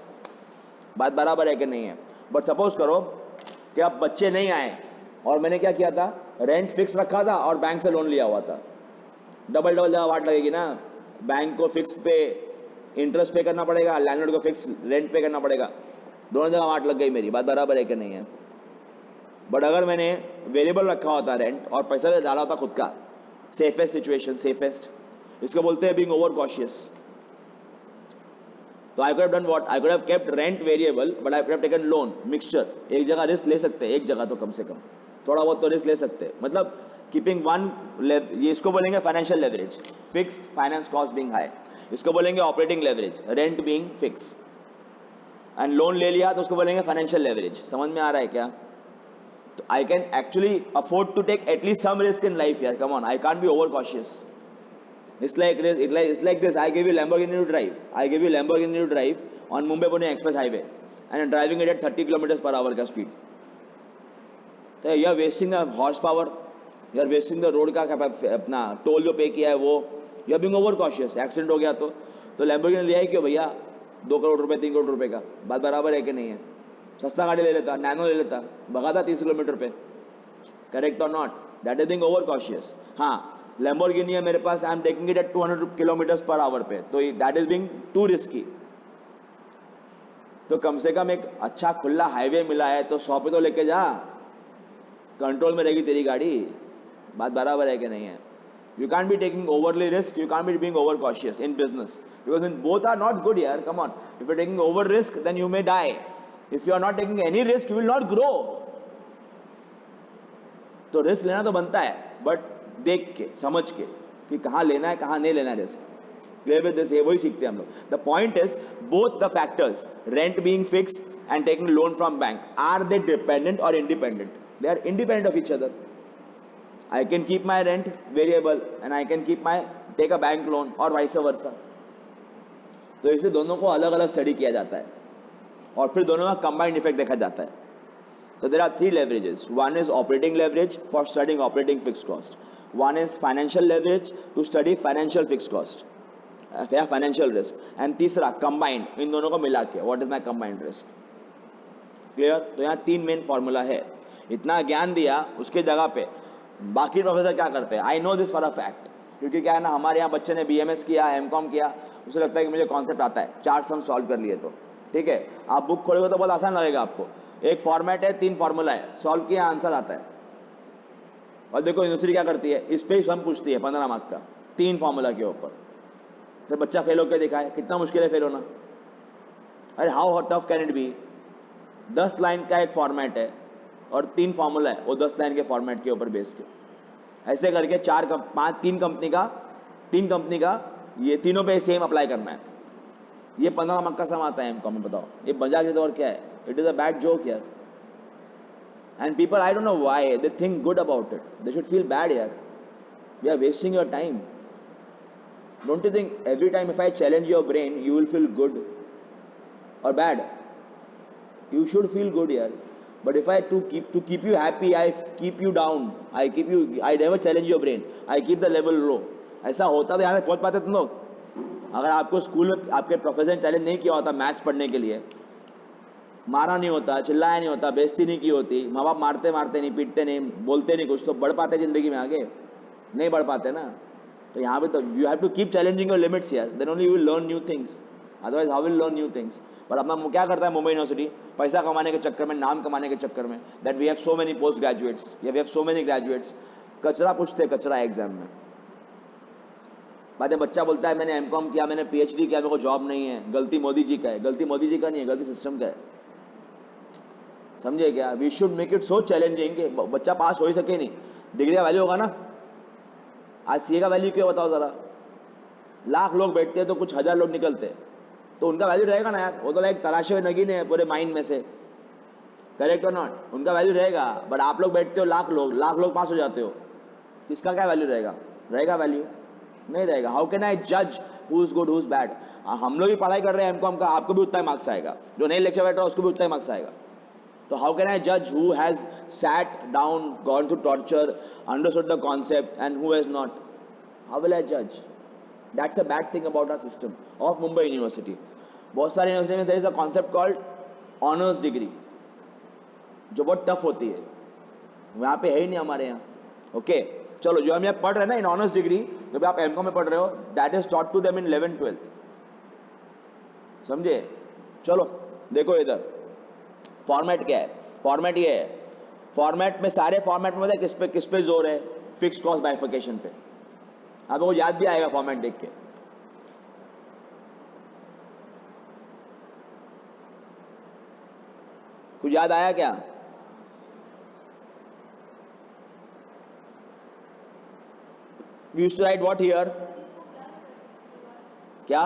बात बराबर है कि नहीं है. बट सपोज करो कि अब बच्चे नहीं आए और मैंने क्या किया था, रेंट फिक्स रखा था और बैंक से लोन लिया हुआ था. डबल जगह वाट लगेगी ना. बैंक को फिक्स पे इंटरेस्ट पे करना पड़ेगा, लैंडलॉर्ड को फिक्स रेंट पे करना पड़ेगा. दोनों जगह वाट लग गई मेरी. बात बराबर है कि नहीं है? बट अगर मैंने वेरिएबल रखा होता रेंट और पैसा भी डाला होता खुद का, सेफेस्ट सिचुएशन, सेफेस्ट, इसको बोलते हैं बीइंग ओवर कॉशियस. तो I could have done what, I could have kept rent variable but I could have taken loan mixture. एक जगह रिस्क ले सकते हैं, एक जगह तो कम से कम थोड़ा बहुत तो रिस्क ले सकते हैं. मतलब कीपिंग वन, ये इसको बोलेंगे financial leverage, fixed finance cost being high. इसको बोलेंगे operating leverage, rent being fix. And loan ले लिया तो उसको बोलेंगे फाइनेंशियल लेवरेज. समझ में आ रहा है क्या? तो I can actually afford to take at least some risk in life here. Come on, I can't be overcautious. It's like this. I give you Lamborghini to drive. I give you Lamborghini to drive on Mumbai-Pune Express Highway, and I'm driving it at 30 kilometers per hour का speed. तो you are wasting the horsepower. You are wasting the road का अपना toll जो पे किया है वो. You are being overcautious. Accident हो गया तो Lamborghini लिया है क्यों भैया? 2 करोड़ रुपए, 3 करोड़ रुपए का. बात बराबर है कि नहीं है? सस्ता गाड़ी ले लेता, नैनो ले लेता, भगाता 30 किलोमीटर पे. करेक्ट और not? That is being over cautious. हाँ, लैम्बोर्गिनी है मेरे पास, I am taking it at 200 kilometer per hour पे, तो that is being too risky. तो कम से कम एक अच्छा खुला हाईवे मिला है तो 100 पे तो लेके जा, कंट्रोल में रहेगी तेरी गाड़ी. बात बराबर है कि नहीं है? You can be taking overly risk, you can be being over cautious in business, because in both are not good यार. Come on, if you taking over risk then you may die. If you are not taking any risk, you will not grow. तो risk लेना तो बनता है, but देख के, समझ के कि कहाँ लेना है, कहाँ नहीं लेना है रिस्क. Clear with this? वही सीखते हैं हम लोग. The point is both the factors, rent being fix and taking loan from bank, are they dependent or independent? They are independent of each other. I can keep my rent variable and I can keep my take a bank loan or vice versa. तो इसलिए दोनों को अलग अलग study किया जाता है और फिर दोनों का कंबाइंड इफेक्ट देखा जाता है. तो there are 3 leverages. One is operating leverage for studying operating fixed cost. One is financial leverage to study financial fixed cost या financial risk. And तीसरा combined, इन दोनों को मिला के what is my combined risk. Clear? तो यहाँ 3 main formula है. इतना ज्ञान दिया, उसके जगह पे बाकी प्रोफेसर क्या करते हैं? I know this for a fact, क्योंकि क्या है ना, हमारे यहाँ बच्चे ने BMS किया, MCOM किया, उसे लगता है कि मुझे कॉन्सेप्ट आता है, 4 सम सॉल्व कर लिए तो ठीक है. आप बुक खोलोगे तो बहुत आसान लगेगा आपको. एक फॉर्मेट है, 3 फॉर्मूला है, सॉल्व किया आंसर आता है. और देखो यूनिवर्सिटी क्या करती है, इस पे ही सम पूछती है 15 मार्क का 3 फॉर्मूला के ऊपर. फिर बच्चा फेल होकर दिखाए, कितना मुश्किल है फेल होना. अरे how tough can it be? 10 line का एक फॉर्मेट है और 3 फॉर्मूला है, वो 10 लाइन के फॉर्मेट के ऊपर बेस्ड है. ऐसे करके 3 कंपनी का ये तीनों पे सेम अप्लाई करना है. ये 15 मार्क का सम आता है एमकॉम में. बताओ ये मजाक है तो और क्या है? It is a bad joke यार. And people, I don't know why they think good about it. They should feel bad यार. We are wasting your time. Don't you think every time if I challenge your brain you will feel good or bad? You should feel good यार. But if I to keep you happy, I keep you down. I never challenge your brain. I keep the level low. ऐसा होता तो यहाँ तक पहुँच पाते तुम लोग? अगर आपको स्कूल में आपके प्रोफेसर ने चैलेंज नहीं किया होता मैथ्स पढ़ने के लिए, मारा नहीं होता, चिल्लाया नहीं होता, बेइज्जती नहीं की होती, माँ बाप मारते नहीं, पीटते नहीं, बोलते नहीं कुछ, तो बढ़ पाते जिंदगी में आगे? नहीं बढ़ पाते ना. तो यहाँ पे तो you have to keep challenging your limits यार. Then only you will learn new things. Otherwise how will learn new things? पर अपना क्या करता है मुंबई यूनिवर्सिटी, पैसा कमाने के चक्कर में, नाम कमाने के चक्कर में, that we have so many post graduates, we have so many graduates, कचरा पूछते कचरा एग्जाम में। बाद में बच्चा बोलता है मैंने एमकॉम किया, मैंने पीएचडी किया, मेरे को जॉब नहीं है। गलती मोदी जी का है, गलती मोदी जी का नहीं है, गलती सिस्टम का है। समझे क्या? We should make it so challenging कि बच्चा पास हो ही सके नहीं। डिग्री का वैल्यू होगा ना, आज सीए का वैल्यू क्यों बताओ जरा। लाख लोग बैठते हैं तो कुछ हजार लोग निकलते हैं, तो उनका वैल्यू रहेगा ना यार। वो तो लाइक तराशे हुए नगीने है पूरे माइंड में से, करेक्ट और नॉट, उनका वैल्यू रहेगा। बट आप लोग बैठते हो लाख लोग पास हो जाते हो, किसका क्या वैल्यू रहेगा? रहेगा वैल्यू? नहीं रहेगा। हाउ कैन आई जज who is good who is bad? हम लोग भी पढ़ाई कर रहे हैं एमकॉम का, आपको भी उतना ही मार्क्स आएगा, जो नए लेक्चर बैठ रहा है उसको भी उतना ही मार्क्स आएगा। तो हाउ कैन आई जज who has sat down, gone through torture, understood the concept and who has not? How will I जज? That's a bad thing about our system of Mumbai university. बहुत सारी यूनिवर्सिटी में there is a concept called honours degree, जो बहुत tough होती है, वहां पे है ही नहीं हमारे यहाँ। ओके चलो, जो हम यहाँ पढ़ रहे हैं ना इन ऑनर्स डिग्री, जब आप एमकॉम में पढ़ रहे हो, that is taught to them in 11th-12th। समझे? चलो देखो इधर फॉर्मेट क्या है। फॉर्मेट ये है, फॉर्मेट में सारे फॉर्मेट में किस पे जोर है? फिक्स्ड कॉस्ट बाइफर्केशन पे। आपको याद भी आएगा फॉर्मेट देख के। कुछ याद आया क्या? We used to write what here? क्या?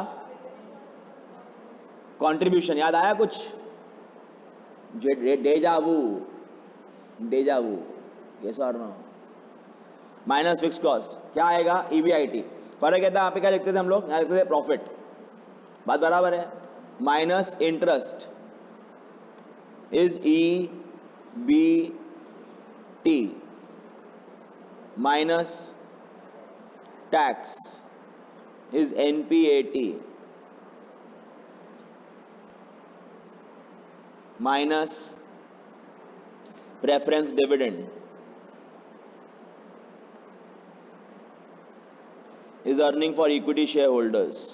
कंट्रीब्यूशन। याद आया कुछ? डेजावू, यस और नो? माइनस फिक्स कॉस्ट क्या आएगा? ईबीआईटी। फर्क कहता है यहाँ पे क्या लिखते थे हम लोग? यहाँ लिखते थे प्रॉफिट, बात बराबर है। Minus interest is E B T, minus tax is NPAT, minus preference dividend is earning for equity shareholders.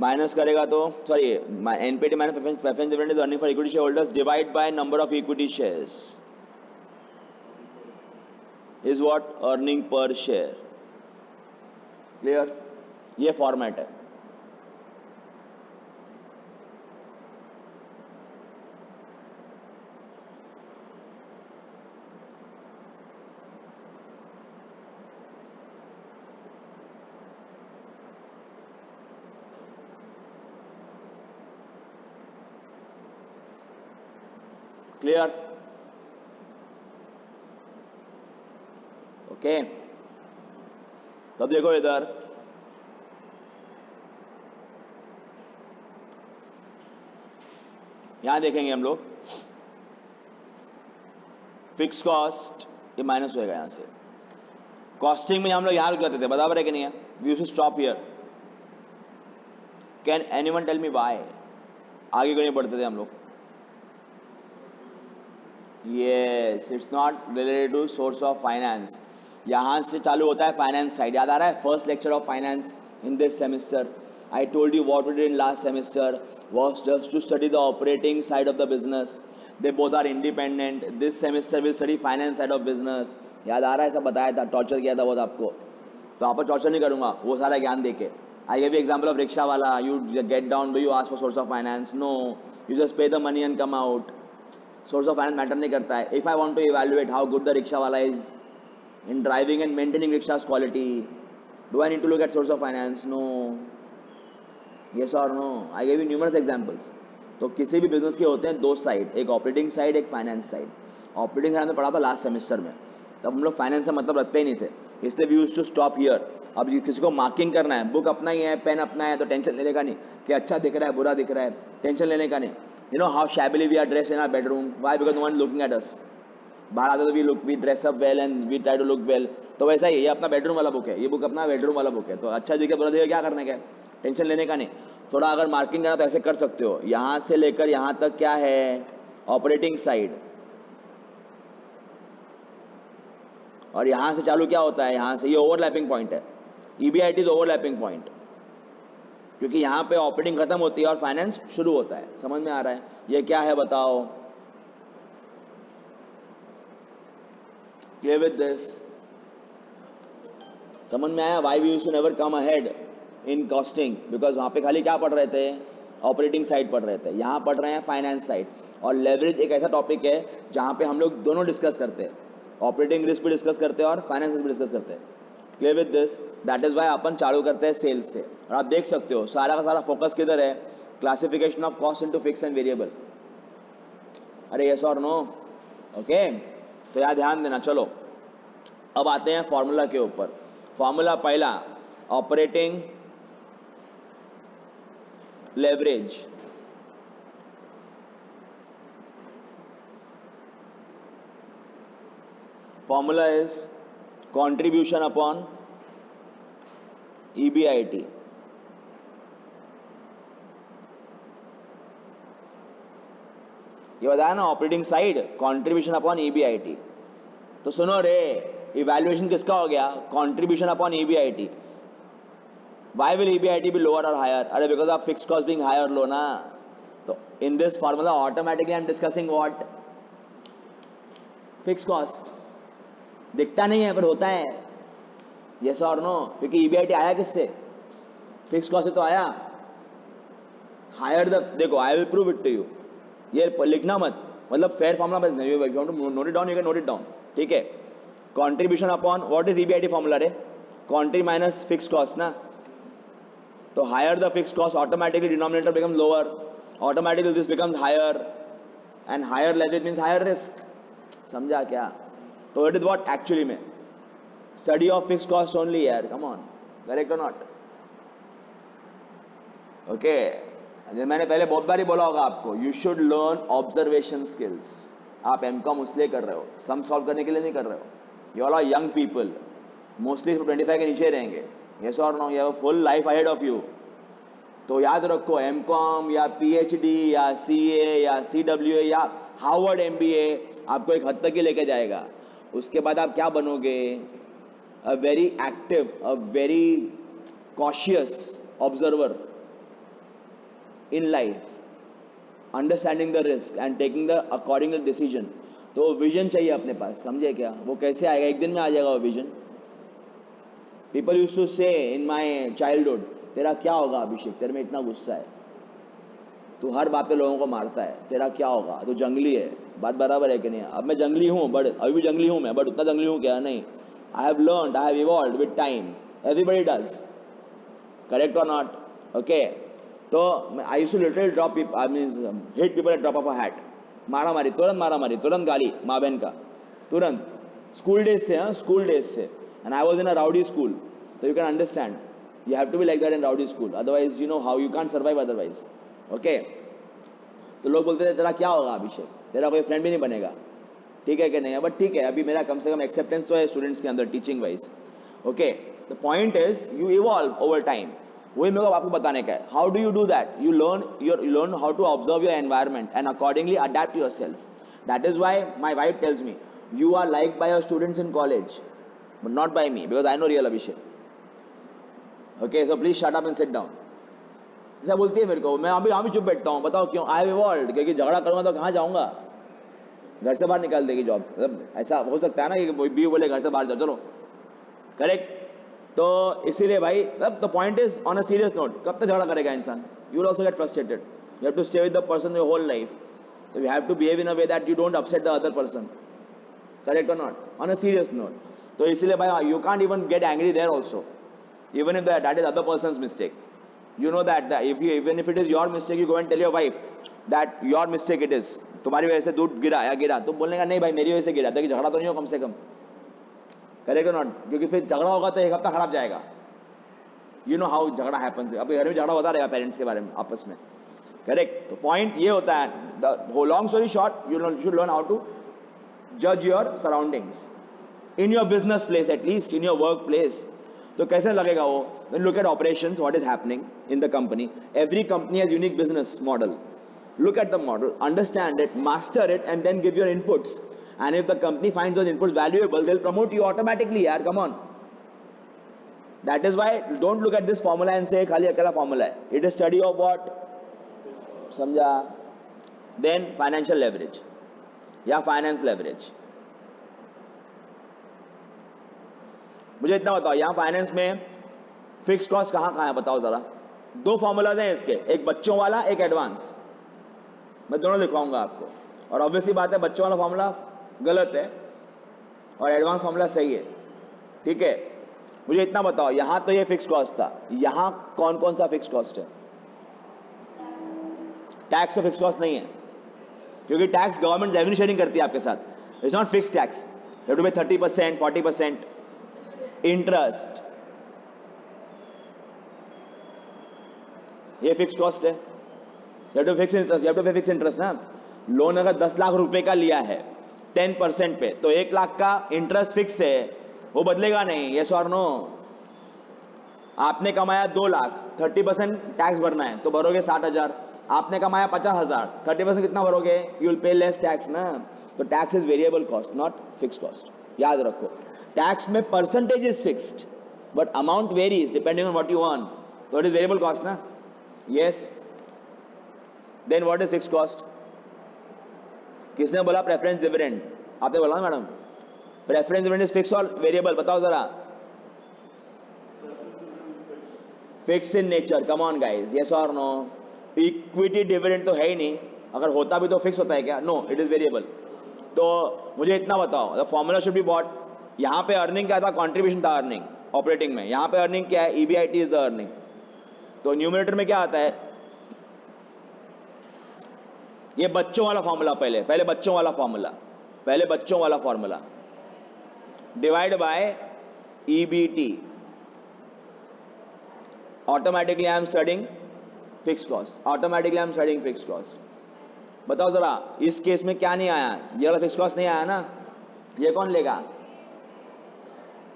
Minus करेगा तो sorry, NPT minus preference dividend is earning for equity share holders divide by number of equity shares is what? Earning per share. Clear? ये format है। Clear? Okay तब देखो इधर, यहां देखेंगे हम लोग फिक्स कॉस्ट, ये माइनस होएगा यहां से। कॉस्टिंग में हम लोग यहां रुक जाते थे, बराबर है कि नहीं है? We used to stop here. Can anyone tell me why आगे क्यों नहीं बढ़ते थे हम लोग? Yes, it's not related to source of finance. यहां से चालू होता है फाइनेंस साइड। याद आ रहा है first lecture of finance in this semester? I told you what we did in last semester was just to study the operating side of the business. They both are independent. This semester will study finance side of business. याद आ रहा है? सब बताया था, torture किया था बहुत आपको, तो आप टॉर्चर नहीं करूंगा वो सारा ज्ञान देके। I give example of rickshaw वाला, you get down, do you ask for source of finance? No, you just pay the money and come out. Source of finance matter नहीं करता है। If I want to evaluate how good the rickshaw वाला is in driving and maintaining rickshaws quality, do I need to look at source of finance? No. Yes or no? I gave you numerous examples. तो किसी भी business के होते हैं दो side, एक operating side, एक फाइनेंस साइड। ऑपरेटिंग साइड में पढ़ा था लास्ट सेमेस्टर में, तब हम लोग फाइनेंस से मतलब रखते ही नहीं थे, इसलिए we used to stop here. अब किसी को मार्किंग करना है, बुक अपना ही है, पेन अपना है, तो टेंशन लेने का नहीं कि अच्छा दिख रहा है बुरा दिख रहा है, टेंशन लेने का नहीं। You know how shabbily we are dressed in our bedroom, why? Because no one looking at us. बाहर आते तो we dress up well and we try to look well. तो वैसा ही ये अपना बेडरूम वाला बुक है, ये बुक अपना बेडरूम वाला बुक है, तो अच्छा दिखे बुरा दिखे क्या करने का, टेंशन लेने का नहीं। थोड़ा अगर मार्किंग करना तो ऐसे कर सकते हो, यहां से लेकर यहां तक क्या है? Operating side. और यहाँ से चालू क्या होता है, यहाँ से ये ओवरलैपिंग पॉइंट है, EBIT इज ओवरलैपिंग पॉइंट, क्योंकि यहाँ पे ऑपरेटिंग खत्म होती है और फाइनेंस शुरू होता है। समझ में आ रहा है? ये क्या है बताओ? Clear with this? समझ में आया? Why we used to never come ahead in costing? Because वहाँ पे खाली क्या पढ़ रहे थे? ऑपरेटिंग साइड पढ़ रहे थे। यहाँ पढ़ रहे हैं फाइनेंस साइड। और लेवरेज एक ऐसा टॉपिक है जहाँ पे हम लोग दोनों डिस्कस करते हैं, ऑपरेटिंग रिस्क भी डिस्कस करते हैं और फाइनेंस रिस्क भी डिस्कस करते हैं। Clear with this? That is why अपन चालू करते हैं सेल्स से। और आप देख सकते हो सारा का सारा फोकस किधर है? Classification of cost into fix and variable. अरे यस और नो? ओके, तो यार ध्यान देना। चलो अब आते हैं फॉर्मूला के ऊपर। फॉर्मूला पहला, operating leverage. Formula is contribution upon EBIT। ये बताया ना, operating side contribution upon EBIT। तो सुनो रे, इवैल्यूएशन किसका हो गया? Contribution upon EBIT। Why will EBIT be lower or higher? अरे because of fixed cost being higher or low ना। तो in this formula automatically I am discussing what? Fixed cost। दिखता नहीं है पर होता है। Yes or no? क्योंकि EBIT आया किससे? Fixed cost से तो आया। Higher the, देखो I will prove it to you। ये लिखना मत, मतलब फेयर फॉर्मूला मत। You want to note it down, you can note it down। ठीक है, contribution upon what is EBIT formula रे? कंट्री माइनस फिक्स कॉस्ट ना। तो higher the fix cost, automatically denominator becomes lower, automatically this becomes higher, and higher leverage means higher risk. समझा क्या? तो it is what actually में study of fix cost only यार, come on, correct और not? Okay, मैंने पहले बहुत बार ही बोला होगा आपको, you should learn observation skills. आप एमकॉम उसलिए कर रहे हो, सम सॉल्व करने के लिए नहीं कर रहे हो। You all are young people, mostly 25 के नीचे रहेंगे। यस और no? You have full life ahead of you. तो याद रखो, एमकॉम या PhD या CA या CWA या हार्वर्ड MBA आपको एक हद तक ही लेके जाएगा। उसके बाद आप क्या बनोगे? A very active, a very cautious observer in life, understanding the risk and taking the according decision. तो विजन चाहिए अपने पास, समझे क्या? वो कैसे आएगा? एक दिन में आ जाएगा वो विजन। पीपल यूज्ड टू से इन माय चाइल्डहुड, तेरा क्या होगा अभिषेक? तेरे में इतना गुस्सा है, तू हर बात पे लोगों को मारता है, तेरा क्या होगा? तू जंगली है। बात बराबर है कि नहीं? अब मैं जंगली हूँ, बट अभी भी जंगली हूँ मैं, बट उतना जंगली हूँ क्या? नहीं। I have learned, I have evolved with time. Everybody does, correct और नॉट? ओके, तो I used to literally drop, I mean hit people at drop of a hat. मारा मारी, तुरंत मारा मारी, तुरंत गाली माँ बहन का, तुरंत। स्कूल डेज से, हाँ स्कूल डेज से। And I was in a rowdy school, तो you can understand, you have to be like that in rowdy school, otherwise you know how you can't survive otherwise। okay, तो लोग बोलते थे तेरा क्या होगा अभिषेक? तेरा कोई फ्रेंड भी नहीं बनेगा। ठीक है कि नहीं? बट ठीक है, अभी मेरा कम से कम एक्सेप्टेंस तो है स्टूडेंट्स के अंदर teaching wise. Okay, the point is you evolve over time. वही मेरे को आपको बताने का है। How do you do that? You learn how to observe your environment and accordingly adapt yourself. That is why my wife tells me you are liked by your students in college but not by me because I know real Abhishek। okay, so please shut up and sit down। ऐसा बोलती है मेरे को, मैं अभी चुप बैठता हूँ। बताओ क्यों? आई हैव इवॉल्व्ड, क्योंकि झगड़ा करूंगा तो कहाँ जाऊंगा? घर से बाहर निकाल देगी जॉब। मतलब ऐसा हो सकता है ना कि बी बोले घर से बाहर जाओ, चलो, करेक्ट? तो इसीलिए भाई, the point is on a serious note, कब तक झगड़ा करेगा इंसान? You will also get frustrated. You have to stay with the person your whole life, so you have to behave in a way that you don't upset the other person, correct or not? On a serious note, तो इसलिए भाई you can't even get angry there also, even if that is other person's mistake। you know that even if it is your mistake, you go and tell your wife that your mistake it is, तुम्हारी वजह से दूध गिरा, तो बोलने का नहीं भाई मेरी वजह से गिरा, ताकि झगड़ा तो नहीं हो कम से कम, करेक्ट और नॉट? क्योंकि फिर झगड़ा होगा तो एक हफ्ता खराब जाएगा। यू नो हाउ झगड़ा हैपन्स। अभी घर में झगड़ा होता रहेगा पेरेंट्स के बारे में आपस में, करेक्ट? तो पॉइंट ये होता है, the long story short, you should learn how to जज your surroundings in your business place, at least in your work place. तो कैसे लगेगा वो? When look at operations, what is happening in the company. Every company has unique business model. Look at the model, understand it, master it, and then give your inputs. and if the company finds those inputs valuable, they'll promote you automatically. यार, come on. That is why don't look at this formula and say खाली अकेला formula है. It is study of what? समझा? Then financial leverage या finance leverage. मुझे इतना बताओ, यहाँ फाइनेंस में फिक्स कॉस्ट कहाँ कहाँ है बताओ जरा. दो फॉर्मूलाज हैं इसके, एक बच्चों वाला, एक एडवांस. मैं दोनों दिखाऊंगा आपको. और ऑब्वियसली बात है, बच्चों वाला फॉर्मूला गलत है और एडवांस फॉर्मूला सही है. ठीक है, मुझे इतना बताओ, यहां तो ये फिक्स कॉस्ट था, यहां कौन कौन सा फिक्स कॉस्ट है? टैक्स तो फिक्स कॉस्ट नहीं है, क्योंकि टैक्स गवर्नमेंट रेवेन्यू शेयरिंग करती है आपके साथ. It's not fix tax. You have to pay 30%, 40%. Interest ये फिक्स कॉस्ट है. You have to fix interest, you have to pay fix interest ना. लोन अगर 10 लाख रुपए का लिया है 10% पे, तो 1 लाख का इंटरेस्ट फिक्स है, वो बदलेगा नहीं. यस और नो? आपने कमाया 2 लाख, 30% टैक्स भरना है, तो भरोगे 60,000. आपने कमाया 50,000, 30% कितना भरोगे? You will pay less tax ना. तो tax is variable cost, not fix cost. याद रखो, टैक्स में percentage is fixed but amount varies depending on what you earn. तो इट इज वेरिएबल कॉस्ट ना. Yes. Then what is fix cost? किसने बोला preference dividend? आपने बोला madam. Preference dividend is fix or variable? बताओ जरा. Fixed in nature. Come on guys, yes और no? Equity dividend तो है ही नहीं. अगर होता भी तो फिक्स होता है क्या? No, it is variable. तो मुझे इतना बताओ, the formula should be what? यहां पे अर्निंग क्या था? कंट्रीब्यूशन था अर्निंग ऑपरेटिंग में. यहां पे अर्निंग क्या है? EBIT is the earning. तो न्यूमरेटर में क्या आता है? ये बच्चों वाला फॉर्मूला. पहले बच्चों वाला formula divide by EBT. Automatically I am studying fix cost. बताओ जरा, इस केस में क्या नहीं आया? ये वाला फिक्स कॉस्ट नहीं आया ना. ये कौन लेगा?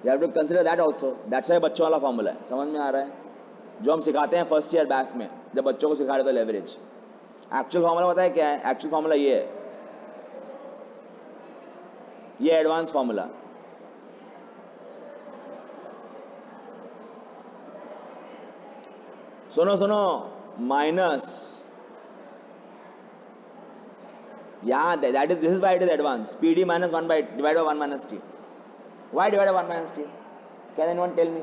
You have to consider that also. That's why बच्चों वाला फॉर्मूला है. समझ में आ रहा है? जो हम सिखाते हैं फर्स्ट ईयर बैक में, जब बच्चों को सिखा रहे थे लेवरेज. एक्चुअल फॉर्मूला पता है क्या है? एक्चुअल फॉर्मूला ये है, ये एडवांस फॉर्मूला. सुनो, माइनस यहां that is, this is why it is advance. PD minus 1 by divide by 1 minus T. Why divide by 1 minus T? Can anyone tell me?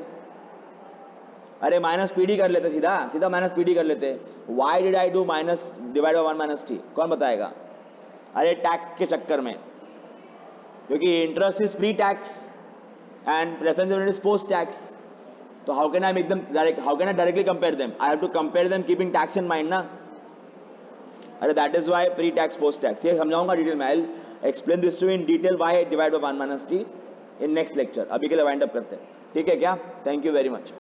अरे माइनस पीडी कर लेते, सीधा minus PD कर लेते. Why did I do minus divide by 1 minus T? कौन बताएगा? अरे टैक्स के चक्कर में, क्योंकि interest is pre tax and preference dividend is post tax. तो how can I make them direct? How can I directly compare them? I have to compare them keeping tax in mind ना. अरे that is why pre tax post tax. ये समझाऊंगा detail में. I will explain this too in detail why divide by 1 minus T in next lecture. अभी के लिए wind up करते हैं. ठीक है क्या? Thank you very much.